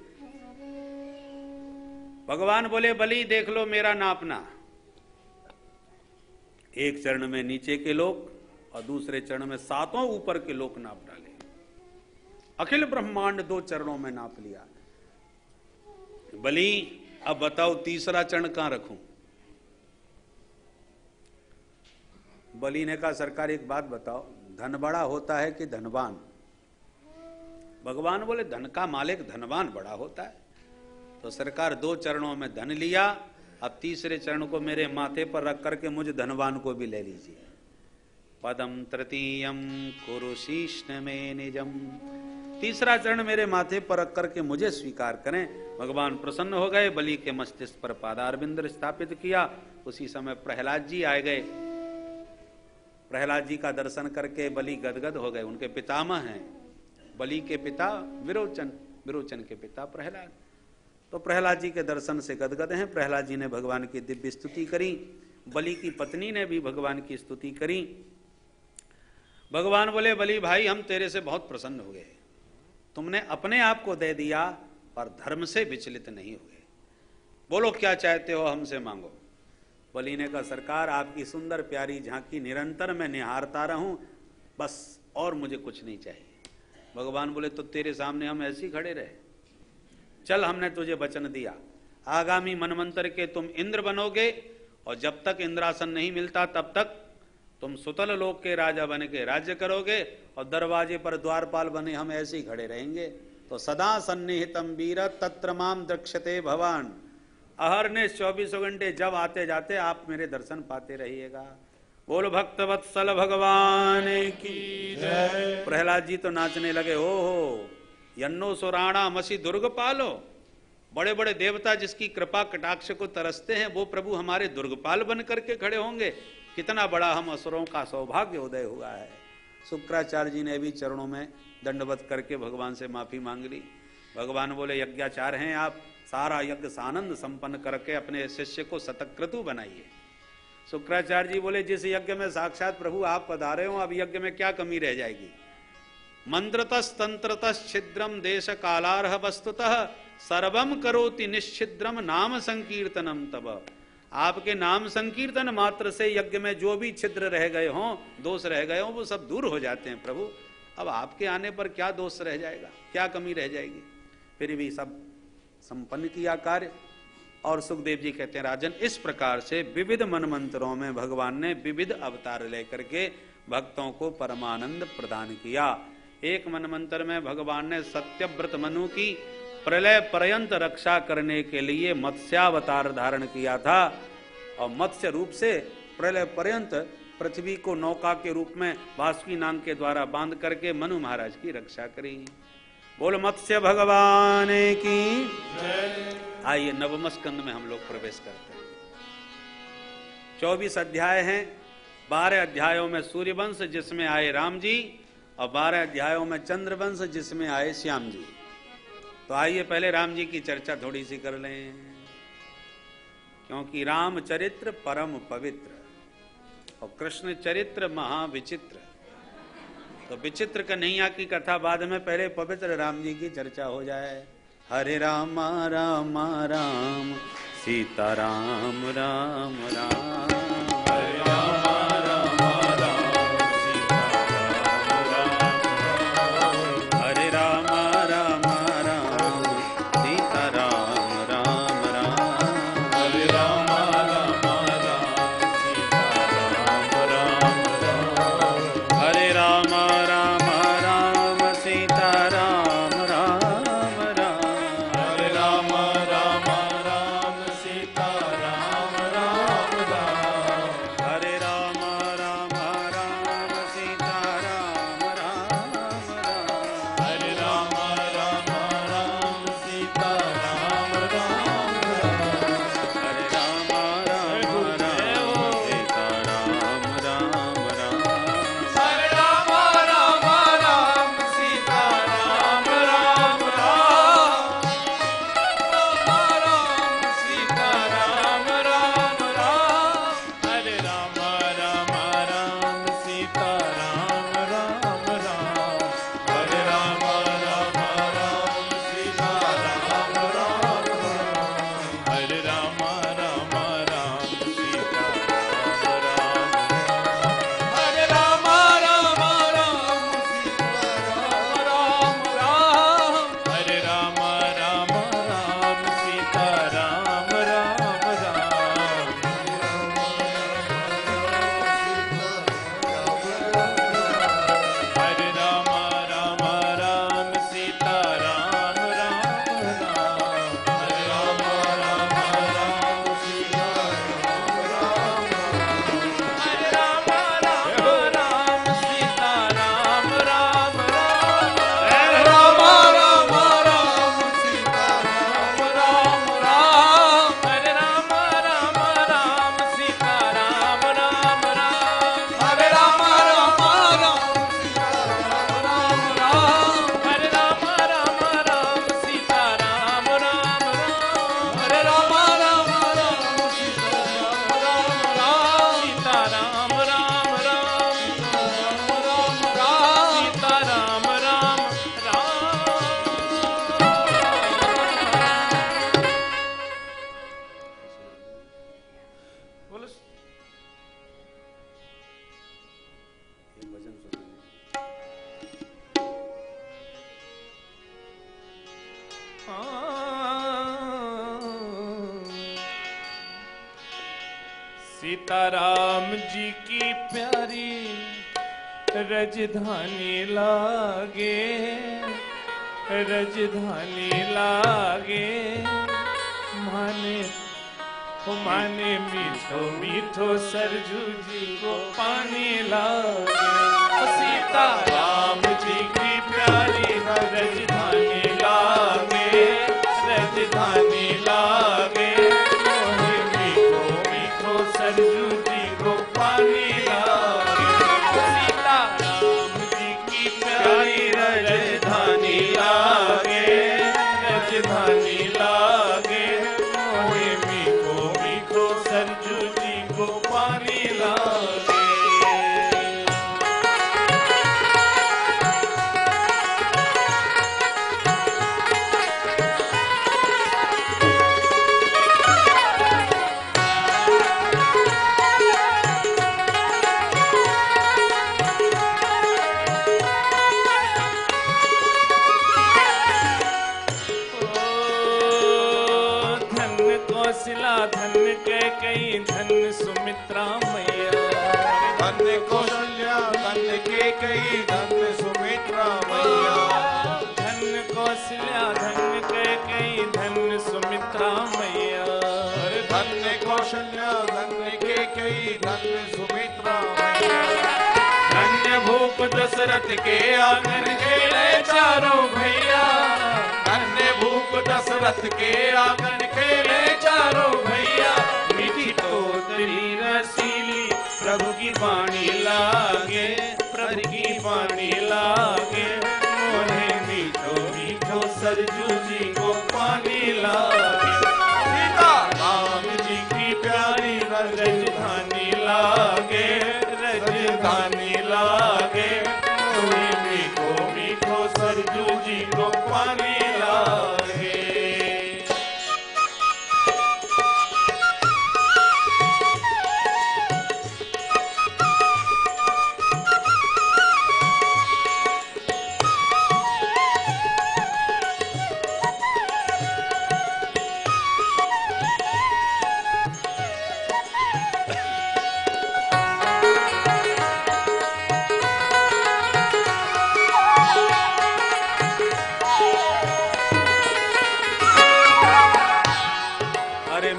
Speaker 1: भगवान बोले बलि देख लो मेरा नापना। एक चरण में नीचे के लोक और दूसरे चरण में 7 ऊपर के लोक नाप डाले। अखिल ब्रह्मांड 2 चरणों में नाप लिया। बलि अब बताओ तीसरा चरण कहां रखूं? बलि ने कहा सरकार एक बात बताओ, धन बड़ा होता है कि धनवान? भगवान बोले धन का मालिक धनवान बड़ा होता है। तो सरकार 2 चरणों में धन लिया, अब तीसरे चरण को मेरे माथे पर रख करके मुझे धनवान को भी ले लीजिए। पदम तृतीयम कुरु शीष्ण में निजम, तीसरा चरण मेरे माथे पर रख करके मुझे स्वीकार करें। भगवान प्रसन्न हो गए, बलि के मस्तिष्क पर पादारविंद स्थापित किया। उसी समय प्रहलाद जी आए गए। प्रहलाद जी का दर्शन करके बलि गदगद हो गए। उनके पितामह हैं, बलि के पिता विरोचन, विरोचन के पिता प्रहलाद। तो प्रहलाद जी के दर्शन से गदगद हैं। प्रहलाद जी ने भगवान की दिव्य स्तुति करी, बलि की पत्नी ने भी भगवान की स्तुति करी। भगवान बोले बलि भाई हम तेरे से बहुत प्रसन्न हो गए, तुमने अपने आप को दे दिया पर धर्म से विचलित नहीं हुए। बोलो क्या चाहते हो हमसे मांगो। बलि ने कहा सरकार आपकी सुंदर प्यारी झांकी निरंतर मैं निहारता रहूं, बस और मुझे कुछ नहीं चाहिए। भगवान बोले तो तेरे सामने हम ऐसे ही खड़े रहे? चल हमने तुझे वचन दिया, आगामी मनवंतर के तुम इंद्र बनोगे और जब तक इंद्रासन नहीं मिलता तब तक तुम सुतल लोक के राजा बन के राज्य करोगे और दरवाजे पर द्वारपाल बने हम ऐसे ही खड़े रहेंगे। तो सदा सन्निहितम वीर तत्र माम द्रक्ष्यते भवान, अहरने 24 घंटे जब आते जाते आप मेरे दर्शन पाते रहिएगा। बोल भक्त वत्सल भगवान की जय। प्रहलाद जी तो नाचने लगे। हो यन्नो सुराणा मसी दुर्ग पालो, बड़े बड़े देवता जिसकी कृपा कटाक्ष को तरसते हैं वो प्रभु हमारे दुर्गपाल बन करके खड़े होंगे। कितना बड़ा हम असुरों का सौभाग्य उदय हुआ है। शुक्राचार्य जी ने भी चरणों में दंडवत करके भगवान से माफी मांग ली। भगवान बोले यज्ञाचार्य हैं आप, सारा यज्ञ सानंद संपन्न करके अपने शिष्य को शतक्रतु बनाइए। शुक्राचार्य जी बोले जिस यज्ञ में साक्षात प्रभु आप पधारे हो, अब यज्ञ में क्या कमी रह जाएगी। मंत्रतस तंत्रतस छिद्रम देश कालारह वस्तुतः सर्वम करोति निश्छिद्रम नाम संकीर्तनम तब। आपके नाम संकीर्तन मात्र से यज्ञ में जो भी छिद्र रह गए हों, दोष रह गए हों, वो सब दूर हो जाते हैं प्रभु। अब आपके आने पर क्या दोष रह जाएगा, क्या कमी रह जाएगी। फिर भी सब संपन्न किया कार्य। और सुखदेव जी कहते हैं राजन, इस प्रकार से विविध मनमंत्रों में भगवान ने विविध अवतार लेकर के भक्तों को परमानंद प्रदान किया। एक मनमंत्र में भगवान ने सत्यव्रत मनु की प्रलय पर्यंत रक्षा करने के लिए मत्स्यावतार धारण किया था और मत्स्य रूप से प्रलय पर्यंत पृथ्वी को नौका के रूप में वासुकी नाग के द्वारा बांध करके मनु महाराज की रक्षा करी। बोल मत्स्य भगवान की। आइए नवम स्कंद में हम लोग प्रवेश करते हैं। 24 अध्याय हैं। 12 अध्यायों में सूर्यवंश जिसमें आए राम जी और 12 अध्यायों में चंद्रवंश जिसमें आए श्याम जी। तो आइए पहले राम जी की चर्चा थोड़ी सी कर लें, क्योंकि राम चरित्र परम पवित्र और कृष्ण चरित्र महाविचित्र। तो विचित्र कन्हैया की कथा बाद में, पहले पवित्र राम जी की चर्चा हो जाए। हरे राम राम राम सीता राम राम राम, हरे राम राम राम सीता राम राम, हरे राम राम राम सीता राम राम राम, हरे राम राम राम सीता राम राम राम, हरे राम राम राम सीता राम राम राम, हरे राम राम राम सीता राम राम राम, हरे राम राम राम सीता राम राम राम, हरे राम राम राम सीता राम राम राम, हरे राम राम राम सीता राम राम राम, हरे राम राम राम सीता राम राम राम, सीता राम राम राम, हरे राम राम राम सीता राम राम राम, हरे राम राम राम सीता राम राम राम, हरे राम राम राम सीता राम राम, हरे राम राम राम सीता राम राम, हरे राम राम राम सीता राम राम राम, हरे राम राम राम सीता राम राम राम, हरे राम राम राम सीता राम राम, हरे राम राम राम सीता राम राम राम, हरे राम राम राम सीता राम राम राम, हरे राम राम राम सीता राम राम राम, हरे राम राम राम सीता राम राम राम, हरे राम राम राम सीता राम राम राम, हरे राम राम राम सीता राम राम, सीता राम राम राम सीता राम राम राम। बोलो भजन
Speaker 2: सीताराम जी की प्यारी रजधानी लागे, रजधानी लागे, माने मीठो मीठो सरजू जी को पानी लागे। सीताराम जी की प्यारी रजधानी लागे, रजधानी लागे, मोहे मीठो मीठो सरजू जी को पानी लागे। सीताराम
Speaker 3: धन्य कौशल्या धन्य कैकेयी धन्य सुमित्रा मैया।
Speaker 2: धन्य कौशल्या धन्य कैकेयी धन्य सुमित्रा मैया।
Speaker 3: धन्य कौशल्या धन्य कैकेयी धन्य सुमित्रा मैया।
Speaker 2: धन्य भूप दशरथ के आंगन खेले चारों भैया।
Speaker 3: धन्य भूप दशरथ के आंगन खेले चारों भैया।
Speaker 2: मीठी तोतरी रसीली प्रभु की वाणी लागे, प्रभु की वाणी लागे। मोहे मीठो मीठो सरजू जी को पानी लागे।
Speaker 3: सीता
Speaker 2: राम जी की प्यारी राजधानी लागे, राजधानी लागे। मोहे मीठो मीठो सरजू जी को पानी लागे।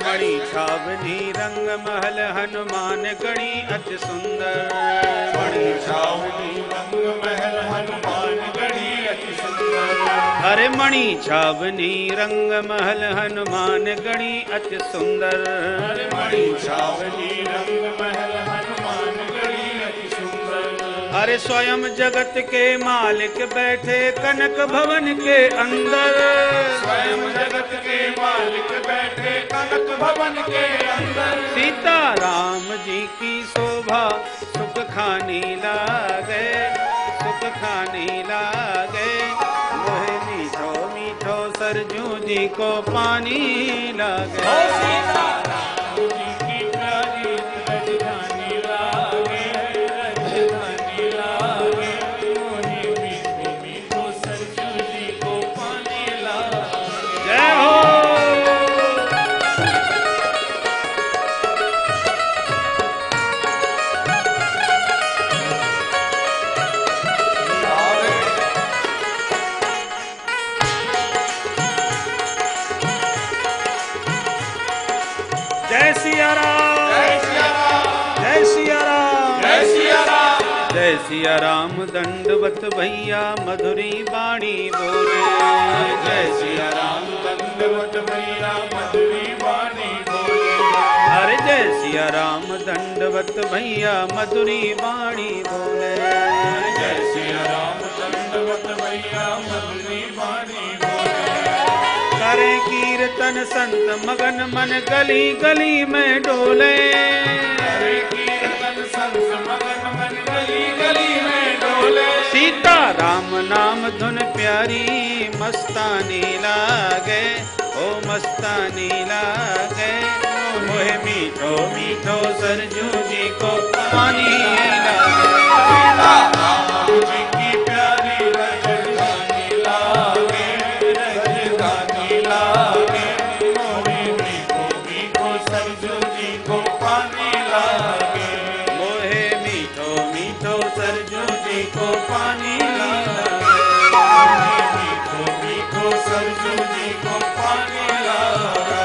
Speaker 2: मणि छावनी रंग महल हनुमान गढ़ी अति सुंदर।
Speaker 3: मणि छावनी रंग महल हनुमान गढ़ी अति सुंदर।
Speaker 1: हरे मणि छावनी रंग महल हनुमान गढ़ी अति सुंदर।
Speaker 3: हरे मणि छावनी रंग महल हनुमान गढ़ी अति सुंदर।
Speaker 1: हरे स्वयं जगत के मालिक बैठे कनक भवन के अंदर।
Speaker 3: स्वयं जगत के मालिक बैठे कनक भवन के अंदर।
Speaker 1: सीता राम जी की शोभा सुख खानी लागे, सुख खानी लागे। मोहे मीठो मीठो सरजू जी को पानी लागे।
Speaker 2: सीता राम जी की प्यारी राजधानी लागे, राजधानी लागे। मोहे मीठो मीठो सरजू जी को पानी लागे।
Speaker 1: जय हो। जय सिया राम,
Speaker 3: जय सिया राम,
Speaker 1: जय सिया राम,
Speaker 3: जय सिया राम।
Speaker 1: जय सिया राम दंडवत भैया मधुरी वाणी बोले।
Speaker 3: जय सिया राम दंडवत भैया मधुरी वाणी बोले।
Speaker 1: अरे जय सिया राम दंडवत भैया मधुरी वाणी बोले।
Speaker 3: जय सिया राम दंडवत भैया मधुरी वाणी बोले।
Speaker 1: करे कीर्तन संत मगन मन गली गली में डोले।
Speaker 3: हरे कीर्तन संत मगन मन गली गली में डोले।
Speaker 1: सीता राम नाम धुन प्यारी मस्तानी लागे, ओ मस्तानी लागे। मोहे मीठो मीठो सरजू जी को पानी लागे।
Speaker 3: सीता राम जी की प्यारी राजधानी लागे, राजधानी लागे। मोहे मीठो मीठो सरजू जी को पानी लागे।
Speaker 1: मोहे मीठो मीठो सरजू जी को पानी लागे।
Speaker 3: मीठो मीठो सरजू जी को पानी लागे।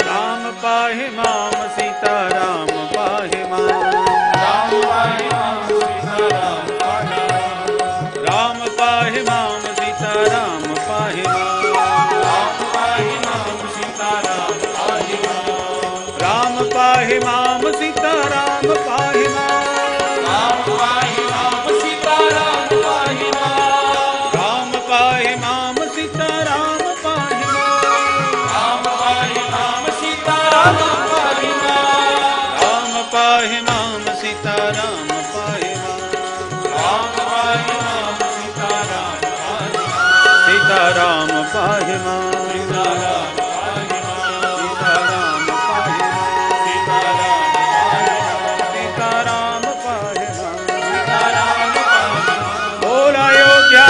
Speaker 1: राम पाहि माम सीता राम पाहि माम।
Speaker 3: राम पाहि माम सीता राम पाहि माम।
Speaker 1: राम पाहि माम सीता राम पाहि माम।
Speaker 3: राम पाहि माम सीता राम पाहि माम।
Speaker 1: राम पाहि माम सीता राम पाहि माम।
Speaker 3: राम पाहि माम सीता राम पाहि माम।
Speaker 1: राम पाहि माम सीता राम पाहि माम।
Speaker 3: राम पाहि माम सीता राम पाहि माम।
Speaker 1: राम पाहि माम सीता राम पाहि माम।
Speaker 3: राम पाहि माम सीता राम पाहि माम।
Speaker 1: सीता राम पाहि माम।
Speaker 3: सीता राम पाहि माम।
Speaker 1: सीता राम पाहि माम।
Speaker 3: सीता राम पाहि माम।
Speaker 1: सीता राम पाहि माम।
Speaker 3: सीता राम पाहि माम।
Speaker 1: बोल अयोध्या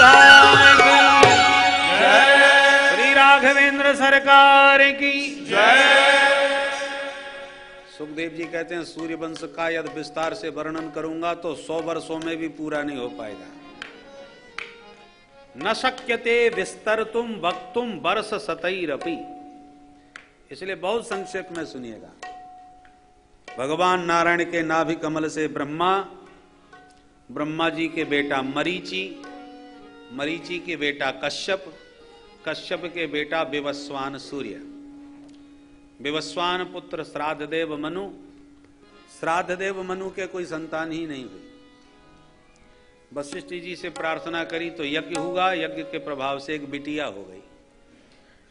Speaker 1: धाम की
Speaker 3: जय
Speaker 1: श्री राघवेंद्र सरकार की
Speaker 3: जय।
Speaker 1: सुखदेव जी कहते हैं सूर्य वंश का यदि विस्तार से वर्णन करूंगा तो 100 वर्षों में भी पूरा नहीं हो पाएगा। न शक्यते विस्तरतुम वक्तुम वर्ष शतैरपि, इसलिए बहुत संक्षेप में सुनिएगा। भगवान नारायण के नाभि कमल से ब्रह्मा जी के बेटा मरीचि, मरीचि के बेटा कश्यप, कश्यप के बेटा विवस्वान सूर्य, विवस्वान पुत्र श्राद्धदेव मनु, श्राद्धदेव मनु के कोई संतान ही नहीं हुई। वशिष्ठ जी से प्रार्थना करी तो यज्ञ हुआ, यज्ञ के प्रभाव से एक बिटिया हो गई।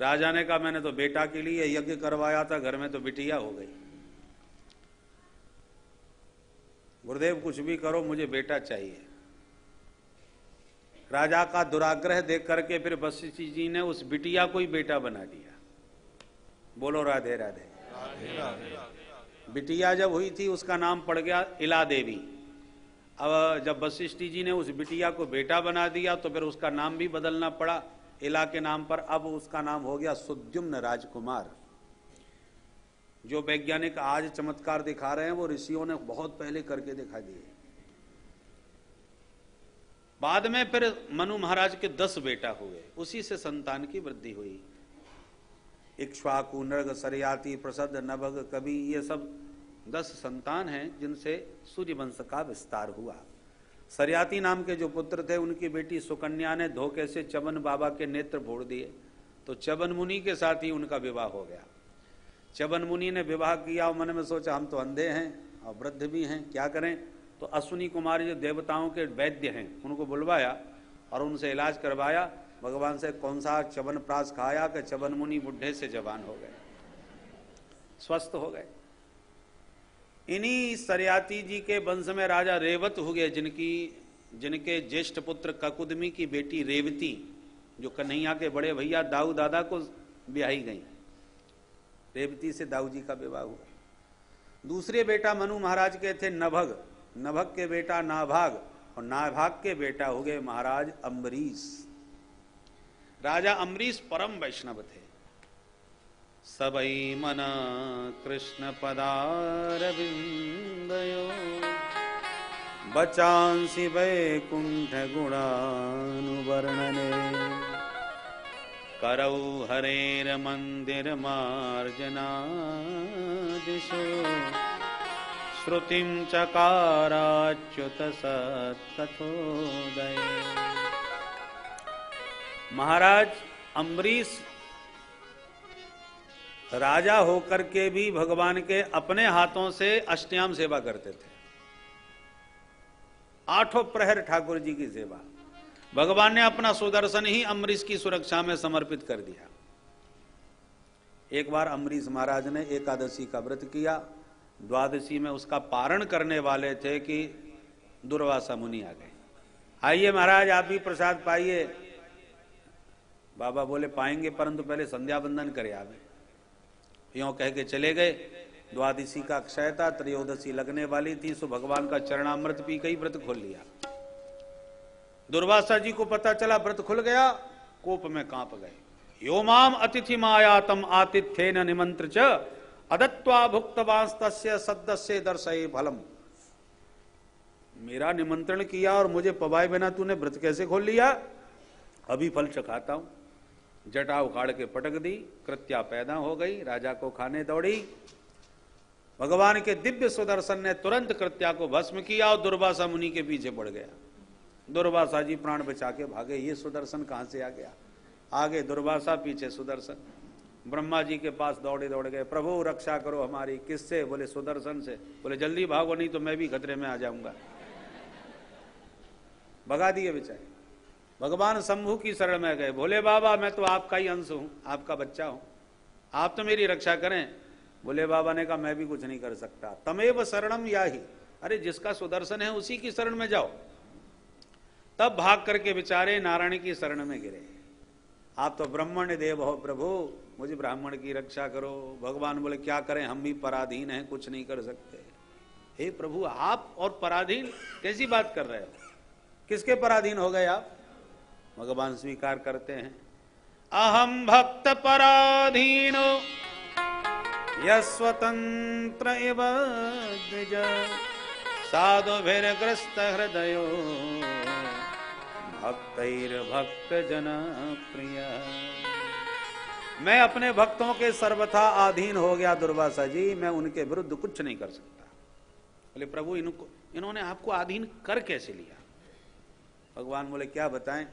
Speaker 1: राजा ने कहा मैंने तो बेटा के लिए यज्ञ करवाया था, घर में तो बिटिया हो गई। गुरुदेव कुछ भी करो मुझे बेटा चाहिए। राजा का दुराग्रह देख करके फिर वशिष्ठ जी ने उस बिटिया को ही बेटा बना दिया। बोलो राधे राधे। बिटिया जब हुई थी उसका नाम पड़ गया इला देवी। अब जब वशिष्ठ जी ने उस बिटिया को बेटा बना दिया तो फिर उसका नाम भी बदलना पड़ा इला के नाम पर। अब उसका नाम हो गया सुद्युम्न राजकुमार। जो वैज्ञानिक आज चमत्कार दिखा रहे हैं वो ऋषियों ने बहुत पहले करके दिखा दिए। बाद में फिर मनु महाराज के 10 बेटा हुए, उसी से संतान की वृद्धि हुई। इक्ष्वाकु, नृग, सरयाति, प्रसद, नभग, कवि, ये सब 10 संतान हैं जिनसे सूर्य वंश का विस्तार हुआ। सरयाति नाम के जो पुत्र थे उनकी बेटी सुकन्या ने धोखे से च्यवन बाबा के नेत्र फोड़ दिए तो च्यवन मुनि के साथ ही उनका विवाह हो गया। च्यवन मुनि ने विवाह किया और मन में सोचा हम तो अंधे हैं और वृद्ध भी हैं, क्या करें। तो अश्विनी कुमार जो देवताओं के वैद्य हैं उनको बुलवाया और उनसे इलाज करवाया। भगवान से कौन सा च्यवन प्राश खाया कि च्यवन मुनि बुढ़े से जवान हो गए, स्वस्थ हो गए। इन्हीं सरयाति जी के वंश में राजा रेवत हुए जिनके ज्येष्ठ पुत्र ककुदमी की बेटी रेवती जो कन्हैया के बड़े भैया दाऊ दादा को ब्याही गई। रेवती से दाऊ जी का विवाह हुआ। दूसरे बेटा मनु महाराज के थे नभग, नभग के बेटा नाभाग और नाभाग के बेटा हो गए महाराज अम्बरीश। राजा अम्बरीश परम वैष्णव थे। सबई मन कृष्ण पदारविंदयो बचांसि वैकुंठ गुणानुवर्णने करौ हरेर मंदिर मार्जनादिशो श्रुतिं चकाराच्युत सत्कथोदय। महाराज अम्बरीश राजा होकर के भी भगवान के अपने हाथों से अष्टयाम सेवा करते थे। 8 प्रहर ठाकुर जी की सेवा। भगवान ने अपना सुदर्शन ही अम्बरीश की सुरक्षा में समर्पित कर दिया। एक बार अम्बरीश महाराज ने एकादशी का व्रत किया। द्वादशी में उसका पारण करने वाले थे कि दुर्वासा मुनि आ गए। आइए महाराज आप भी प्रसाद पाइए। बाबा बोले पाएंगे परंतु पहले संध्या बंदन करे आप। यों कह के चले गए। द्वादशी का अक्षय था, त्रयोदशी लगने वाली थी, सो भगवान का चरणामृत पी कई व्रत खोल लिया। दुर्वासा जी को पता चला व्रत खुल गया, कोप में कांप गए। यो माम अतिथि मायातम आतिथ्येन निमंत्र च अदत्वा भुक्तवांस्तस्य सद्दस्य दर्शये फलम। मेरा निमंत्रण किया और मुझे पवाए बिना तूने व्रत कैसे खोल लिया? अभी फल चखाता हूं। जटा उखाड़ के पटक दी, कृत्या पैदा हो गई, राजा को खाने दौड़ी। भगवान के दिव्य सुदर्शन ने तुरंत कृत्या को भस्म किया और दुर्वासा मुनि के पीछे पड़ गया। दुर्वासा जी प्राण बचा के भागे। ये सुदर्शन कहां से आ गया? आगे दुर्वासा, पीछे सुदर्शन। ब्रह्मा जी के पास दौड़े दौड़ गए, प्रभु रक्षा करो हमारी। किससे? बोले सुदर्शन से। बोले जल्दी भागो नहीं तो मैं भी खतरे में आ जाऊंगा। भगा दिए बेचारे। भगवान शंभु की शरण में गए। बोले बाबा मैं तो आपका ही अंश हूं, आपका बच्चा हूं, आप तो मेरी रक्षा करें। बोले बाबा ने कहा मैं भी कुछ नहीं कर सकता। तमेव शरणम याहि, अरे जिसका सुदर्शन है उसी की शरण में जाओ। तब भाग करके बेचारे नारायण की शरण में गिरे। आप तो ब्राह्मण देव हो प्रभु, मुझे ब्राह्मण की रक्षा करो। भगवान बोले क्या करें, हम भी पराधीन हैं, कुछ नहीं कर सकते। हे प्रभु आप और पराधीन कैसी बात कर रहे हो? किसके पराधीन हो गए आप? भगवान स्वीकार करते हैं, अहम भक्त पराधीनो यस्वतंत्र इव द्विज साधुभिर्ग्रस्त हृदयो भक्तैर्भक्त जन प्रिय। मैं अपने भक्तों के सर्वथा अधीन हो गया दुर्वासा जी, मैं उनके विरुद्ध कुछ नहीं कर सकता। बोले प्रभु इन्होंने आपको अधीन कर कैसे लिया? भगवान बोले क्या बताएं,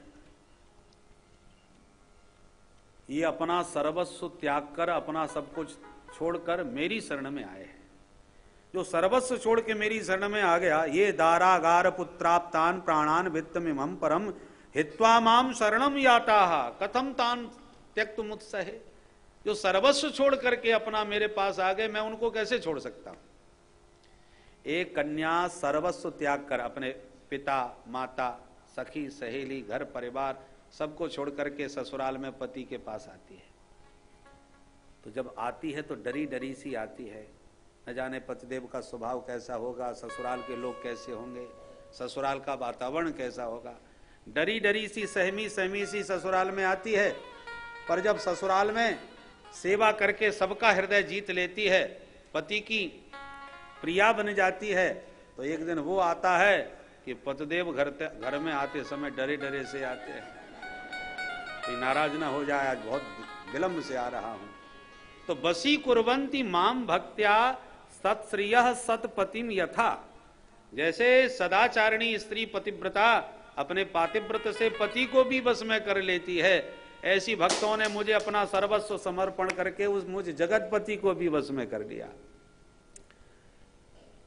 Speaker 1: ये अपना सर्वस्व त्याग कर, अपना सब कुछ छोड़कर मेरी शरण में आए हैं। जो सर्वस्व छोड़ के मेरी शरण में आ गया, ये दारागार पुत्राप्तान प्राणान वित्तमिमं परम हित्वा माम शरणम याताः कथम तान त्यक्त मुत्सहे। जो सर्वस्व छोड़ करके अपना मेरे पास आ गए, मैं उनको कैसे छोड़ सकता हूं? एक कन्या सर्वस्व त्याग कर अपने पिता माता सखी सहेली घर परिवार सबको छोड़ करके ससुराल में पति के पास आती है, तो जब आती है तो डरी डरी सी आती है। न जाने पतिदेव का स्वभाव कैसा होगा, ससुराल के लोग कैसे होंगे, ससुराल का वातावरण कैसा होगा। डरी डरी सी सहमी सहमी सी ससुराल में आती है, पर जब ससुराल में सेवा करके सबका हृदय जीत लेती है, पति की प्रिया बन जाती है, तो एक दिन वो आता है कि पतिदेव घर में आते समय डरे डरे से आते हैं, तो नाराज ना हो जाए, आज बहुत विलंब से आ रहा हूं। तो बसी कुर्वन्ति माम भक्त्या सत्श्रियः सतपतिम यथा। जैसे सदाचारिणी स्त्री पतिव्रता अपने पातिव्रत से पति को भी बस में कर लेती है, ऐसी भक्तों ने मुझे अपना सर्वस्व समर्पण करके उस मुझ जगतपति को भी बस में कर लिया।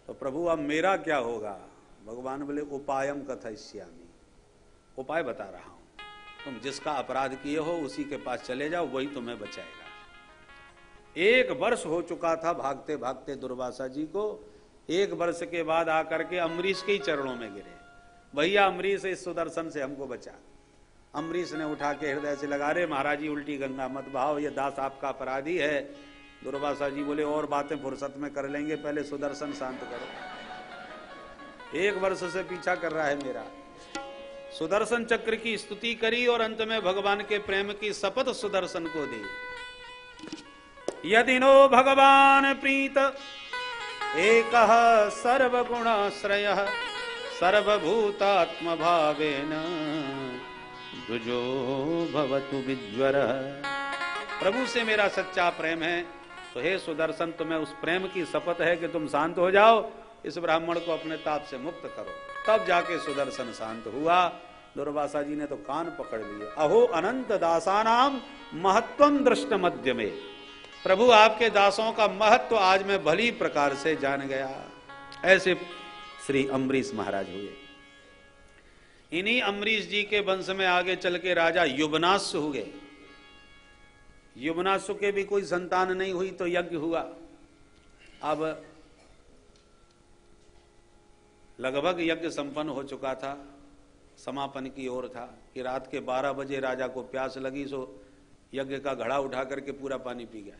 Speaker 1: तो प्रभु अब मेरा क्या होगा? भगवान बोले उपायम कथयिष्यामि, उपाय बता रहा हूं। तुम जिसका अपराध किए हो उसी के पास चले जाओ, वही तुम्हें बचाएगा। 1 वर्ष हो चुका था भागते भागते दुर्वासा जी को। 1 वर्ष के बाद आकर के अम्बरीश के ही चरणों में गिरे, भैया अम्बरीश इस सुदर्शन से हमको बचा। अम्बरीश ने उठा के हृदय से लगा, रे महाराज जी उल्टी गंगा मत बहाओ, ये दास आपका अपराधी है। दुर्वासा जी बोले और बातें फुर्सत में कर लेंगे, पहले सुदर्शन शांत करो। 1 वर्ष से पीछा कर रहा है मेरा। सुदर्शन चक्र की स्तुति करी और अंत में भगवान के प्रेम की शपथ सुदर्शन को दी। यदि नो भगवान प्रीत एकः सर्वगुणाश्रयः सर्वभूतात्म भावेन दुजो भवतु विज्वरः। प्रभु से मेरा सच्चा प्रेम है, तो हे सुदर्शन तुम्हें उस प्रेम की शपथ है कि तुम शांत हो जाओ, इस ब्राह्मण को अपने ताप से मुक्त करो। तब जाके सुदर्शन शांत हुआ। दुर्वासा जी ने तो कान पकड़ लिए। अहो अनंत दासानाम महत्वम दृष्ट मध्य में। प्रभु आपके दासों का महत्व आज मैं भली प्रकार से जान गया। ऐसे श्री अम्बरीश महाराज हुए। इन्हीं अम्बरीश जी के वंश में आगे चल के राजा युवनासु हुए। युवनासु के भी कोई संतान नहीं हुई तो यज्ञ हुआ। अब लगभग यज्ञ संपन्न हो चुका था, समापन की ओर था कि रात के 12 बजे राजा को प्यास लगी, सो यज्ञ का घड़ा उठा करके पूरा पानी पी गया।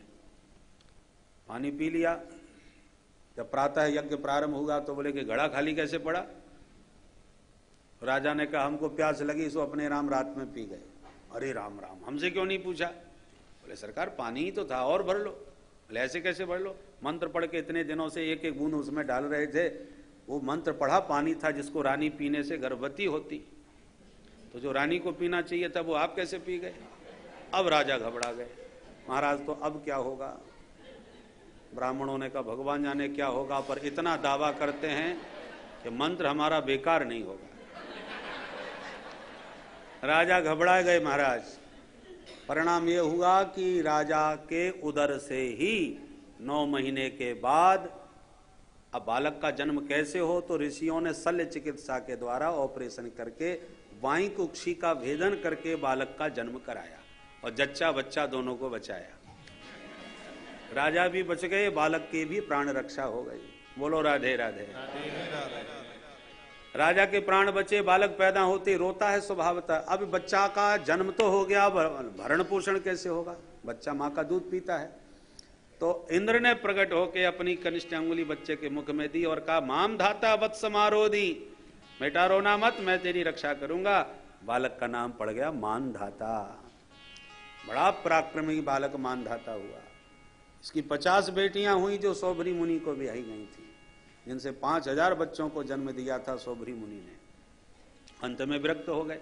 Speaker 1: पानी पी लिया। जब प्रातः यज्ञ प्रारंभ हुआ तो बोले कि घड़ा खाली कैसे पड़ा? राजा ने कहा हमको प्यास लगी, सो अपने राम रात में पी गए। अरे राम राम, हमसे क्यों नहीं पूछा? बोले सरकार पानी ही तो था और भर लो। बोले ऐसे कैसे भर लो? मंत्र पढ़ के इतने दिनों से एक एक बूंद उसमें डाल रहे थे, वो मंत्र पढ़ा पानी था जिसको रानी पीने से गर्भवती होती, तो जो रानी को पीना चाहिए था वो आप कैसे पी गए? अब राजा घबरा गए, महाराज तो अब क्या होगा? ब्राह्मणों ने कहा भगवान जाने क्या होगा, पर इतना दावा करते हैं कि मंत्र हमारा बेकार नहीं होगा। राजा घबरा गए महाराज। परिणाम ये हुआ कि राजा के उदर से ही 9 महीने के बाद, अब बालक का जन्म कैसे हो, तो ऋषियों ने शल्य चिकित्सा के द्वारा ऑपरेशन करके वाई कुक्षी का भेदन करके बालक का जन्म कराया और जच्चा बच्चा दोनों को बचाया। राजा भी बच गए, बालक की भी प्राण रक्षा हो गई। बोलो राधे राधे। राजा के प्राण बचे, बालक पैदा होते रोता है स्वभावतः। अब बच्चा का जन्म तो हो गया, भरण पोषण कैसे होगा? बच्चा माँ का दूध पीता है। तो इंद्र ने प्रकट होकर अपनी कनिष्ठ अंगुली बच्चे के मुख में दी और कहा माम धाता वत्स समारोधी, बेटा रोना मत, मैं तेरी रक्षा करूंगा। बालक का नाम पड़ गया मानधाता। बड़ा पराक्रमी बालक मानधाता हुआ। इसकी 50 बेटियां हुई जो सौभरी मुनि को ब्याही गई थी, जिनसे 5000 बच्चों को जन्म दिया था सौभरी मुनि ने। अंत में विरक्त हो गए।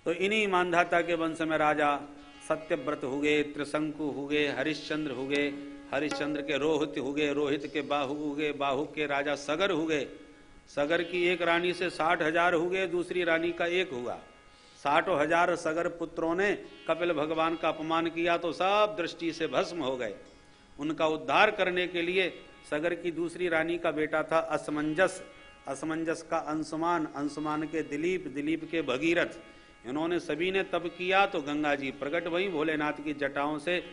Speaker 1: तो इन्हीं मानधाता के वंश में राजा सत्यव्रत हुए, त्रिशंकु हुए, हरिश्चंद्र हुए, हरिश्चंद्र के रोहित हुए, रोहित के बाहु हुए, बाहु के राजा सगर हुए, सगर की एक रानी से 60,000 हुए, दूसरी रानी का एक हुआ। 60,000 सगर पुत्रों ने कपिल भगवान का अपमान किया तो सब दृष्टि से भस्म हो गए। उनका उद्धार करने के लिए सगर की दूसरी रानी का बेटा था असमंजस, असमंजस का अंशुमान, अंशुमान के दिलीप, दिलीप के भगीरथ। इन्होंने सभी ने तप किया तो गंगा जी प्रकट वहीं भोलेनाथ की जटाओं से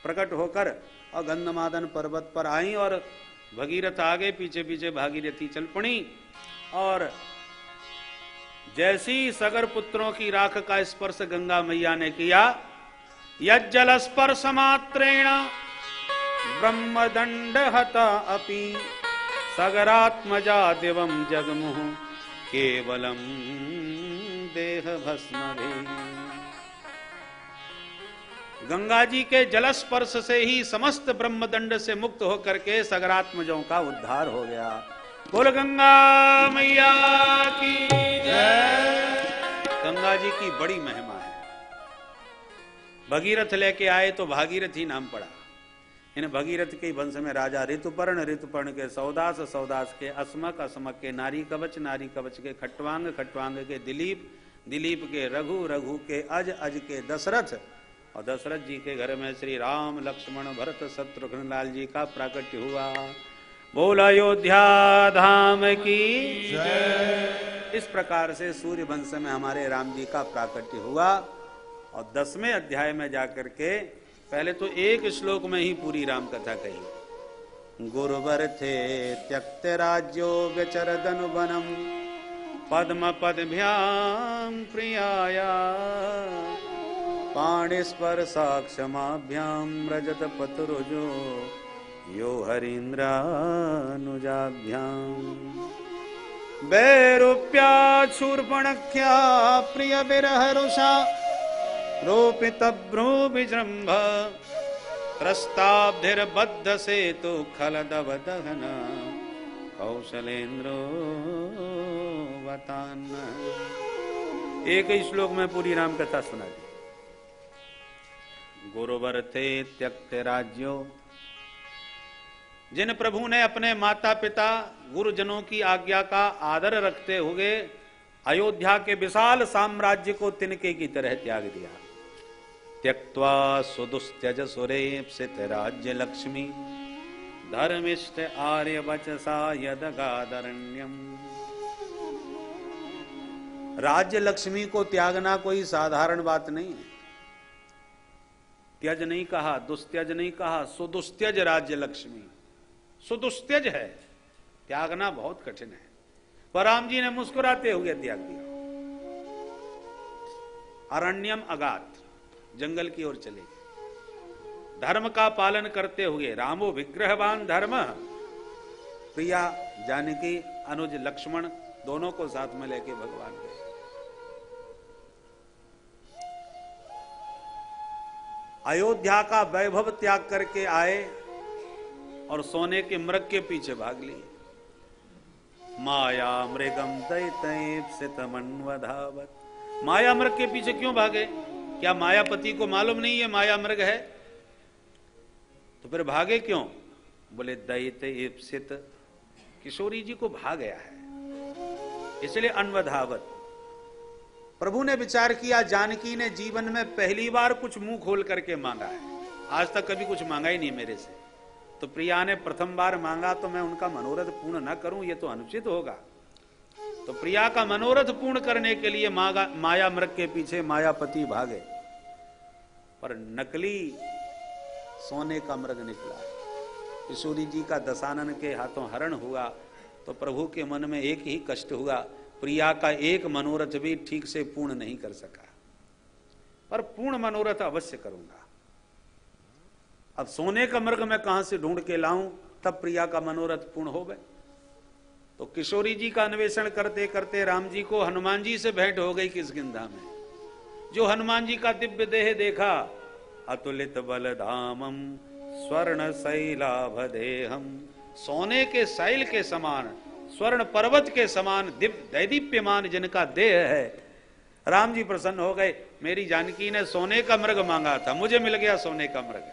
Speaker 1: प्रकट होकर और गंधमादन पर्वत पर आई और भगीरथ आगे पीछे पीछे भागीरथी चल पड़ी। और जैसी सगर पुत्रों की राख का स्पर्श गंगा मैया ने किया, यज्जल स्पर्श मात्रेण ब्रह्मदंड हता अपि सगरात्मजा दिवम जगमुह केवलम देह भस्म भे। गंगा जी के जल स्पर्श से ही समस्त ब्रह्मदंड से मुक्त होकर के सगरात्मजों का उद्धार हो गया। बोल गंगा मैया की जय। गंगा जी की बड़ी महिमा है। भगीरथ लेके आए तो भागीरथ ही नाम पड़ा। इन भगीरथ के वंश में राजा ऋतुपर्ण, ऋतुपर्ण के सौदास, सौदास के अस्मक, अस्मक के नारी कवच, नारी कवच के खट्वांग, खट्वांग के दिलीप, दिलीप के रघु, रघु के अज, अज के दशरथ, और दशरथ जी के घर में श्री राम, लक्ष्मण, भरत, शत्रुघ्न लाल जी का प्राकट्य हुआ। बोल अयोध्या धाम की जय। इस प्रकार से सूर्य वंश में हमारे राम जी का प्राकट्य हुआ। और 10वें अध्याय में जाकर के पहले तो एक श्लोक में ही पूरी राम कथा कही। गुरुवर थे त्यक्त राज्यो व्यचरदनु वनम पद्म पदभ्याम प्रियाया पाणिस्पर्शाक्षमाभ्याम रजत पतरुजो यो हरीन्द्रानुजाभ्याम वैरूप्या शूर्पणख्या प्रिय विरहरुषा रोपित भ्रू विजृंभ प्रस्ताब्धिर्बद्ध सेतु खलदव दहन कौशलेन्द्रो वतान। एक ही श्लोक में पूरी राम कथा सुना दी। गुरुवर थे त्यक्त राज्यो, जिन प्रभु ने अपने माता पिता गुरुजनों की आज्ञा का आदर रखते हुए अयोध्या के विशाल साम्राज्य को तिनके की तरह त्याग दिया। त्यक्त्वा सुदुस्त्यज सुरेप्सित राज्य लक्ष्मी धर्मिष्ठ आर्य वचसा यदगादरण्यम। राज्य लक्ष्मी को त्यागना कोई साधारण बात नहीं है। त्यज नहीं कहा, दुस्त्यज नहीं कहा, सुदुस्त्यज राज्य लक्ष्मी। सुदुस्त्यज है, त्यागना बहुत कठिन है। पर राम जी ने मुस्कुराते हुए त्याग दिया। अरण्यम अगात, जंगल की ओर चले। धर्म का पालन करते हुए रामो विग्रहवान धर्म, प्रिया जानकी, अनुज लक्ष्मण दोनों को साथ में लेके भगवान गए। अयोध्या का वैभव त्याग करके आए और सोने के मृग के पीछे भाग लिए। माया मृगम दैतैप्सितमन्वधावत। माया मृग के पीछे क्यों भागे? क्या मायापति को मालूम नहीं है माया मृग है? तो फिर भागे क्यों? बोले दैतैप्सित, किशोरी जी को भाग गया है इसलिए अन्वधावत। प्रभु ने विचार किया, जानकी ने जीवन में पहली बार कुछ मुंह खोल करके मांगा है। आज तक कभी कुछ मांगा ही नहीं मेरे से। तो प्रिया ने प्रथम बार मांगा तो मैं उनका मनोरथ पूर्ण न करूं, ये तो अनुचित होगा। तो प्रिया का मनोरथ पूर्ण करने के लिए माया मृग के पीछे मायापति भागे, पर नकली सोने का मृग निकला। किशोरी जी का दशानन के हाथों हरण हुआ तो प्रभु के मन में एक ही कष्ट हुआ, प्रिया का एक मनोरथ भी ठीक से पूर्ण नहीं कर सका, पर पूर्ण मनोरथ अवश्य करूंगा। अब सोने का मृग मैं कहां से ढूंढ के लाऊं तब प्रिया का मनोरथ पूर्ण हो गए। तो किशोरी जी का अन्वेषण करते करते राम जी को हनुमान जी से भेंट हो गई किष्किंधा में। जो हनुमान जी का दिव्य देह देखा, अतुलित बलधामम स्वर्ण शैलाभदेहम, सोने के शैल के समान, स्वर्ण पर्वत के समान दैदीप्यमान जिनका देह है। राम जी प्रसन्न हो गए। मेरी जानकी ने सोने का मृग मांगा था, मुझे मिल गया सोने का मृग।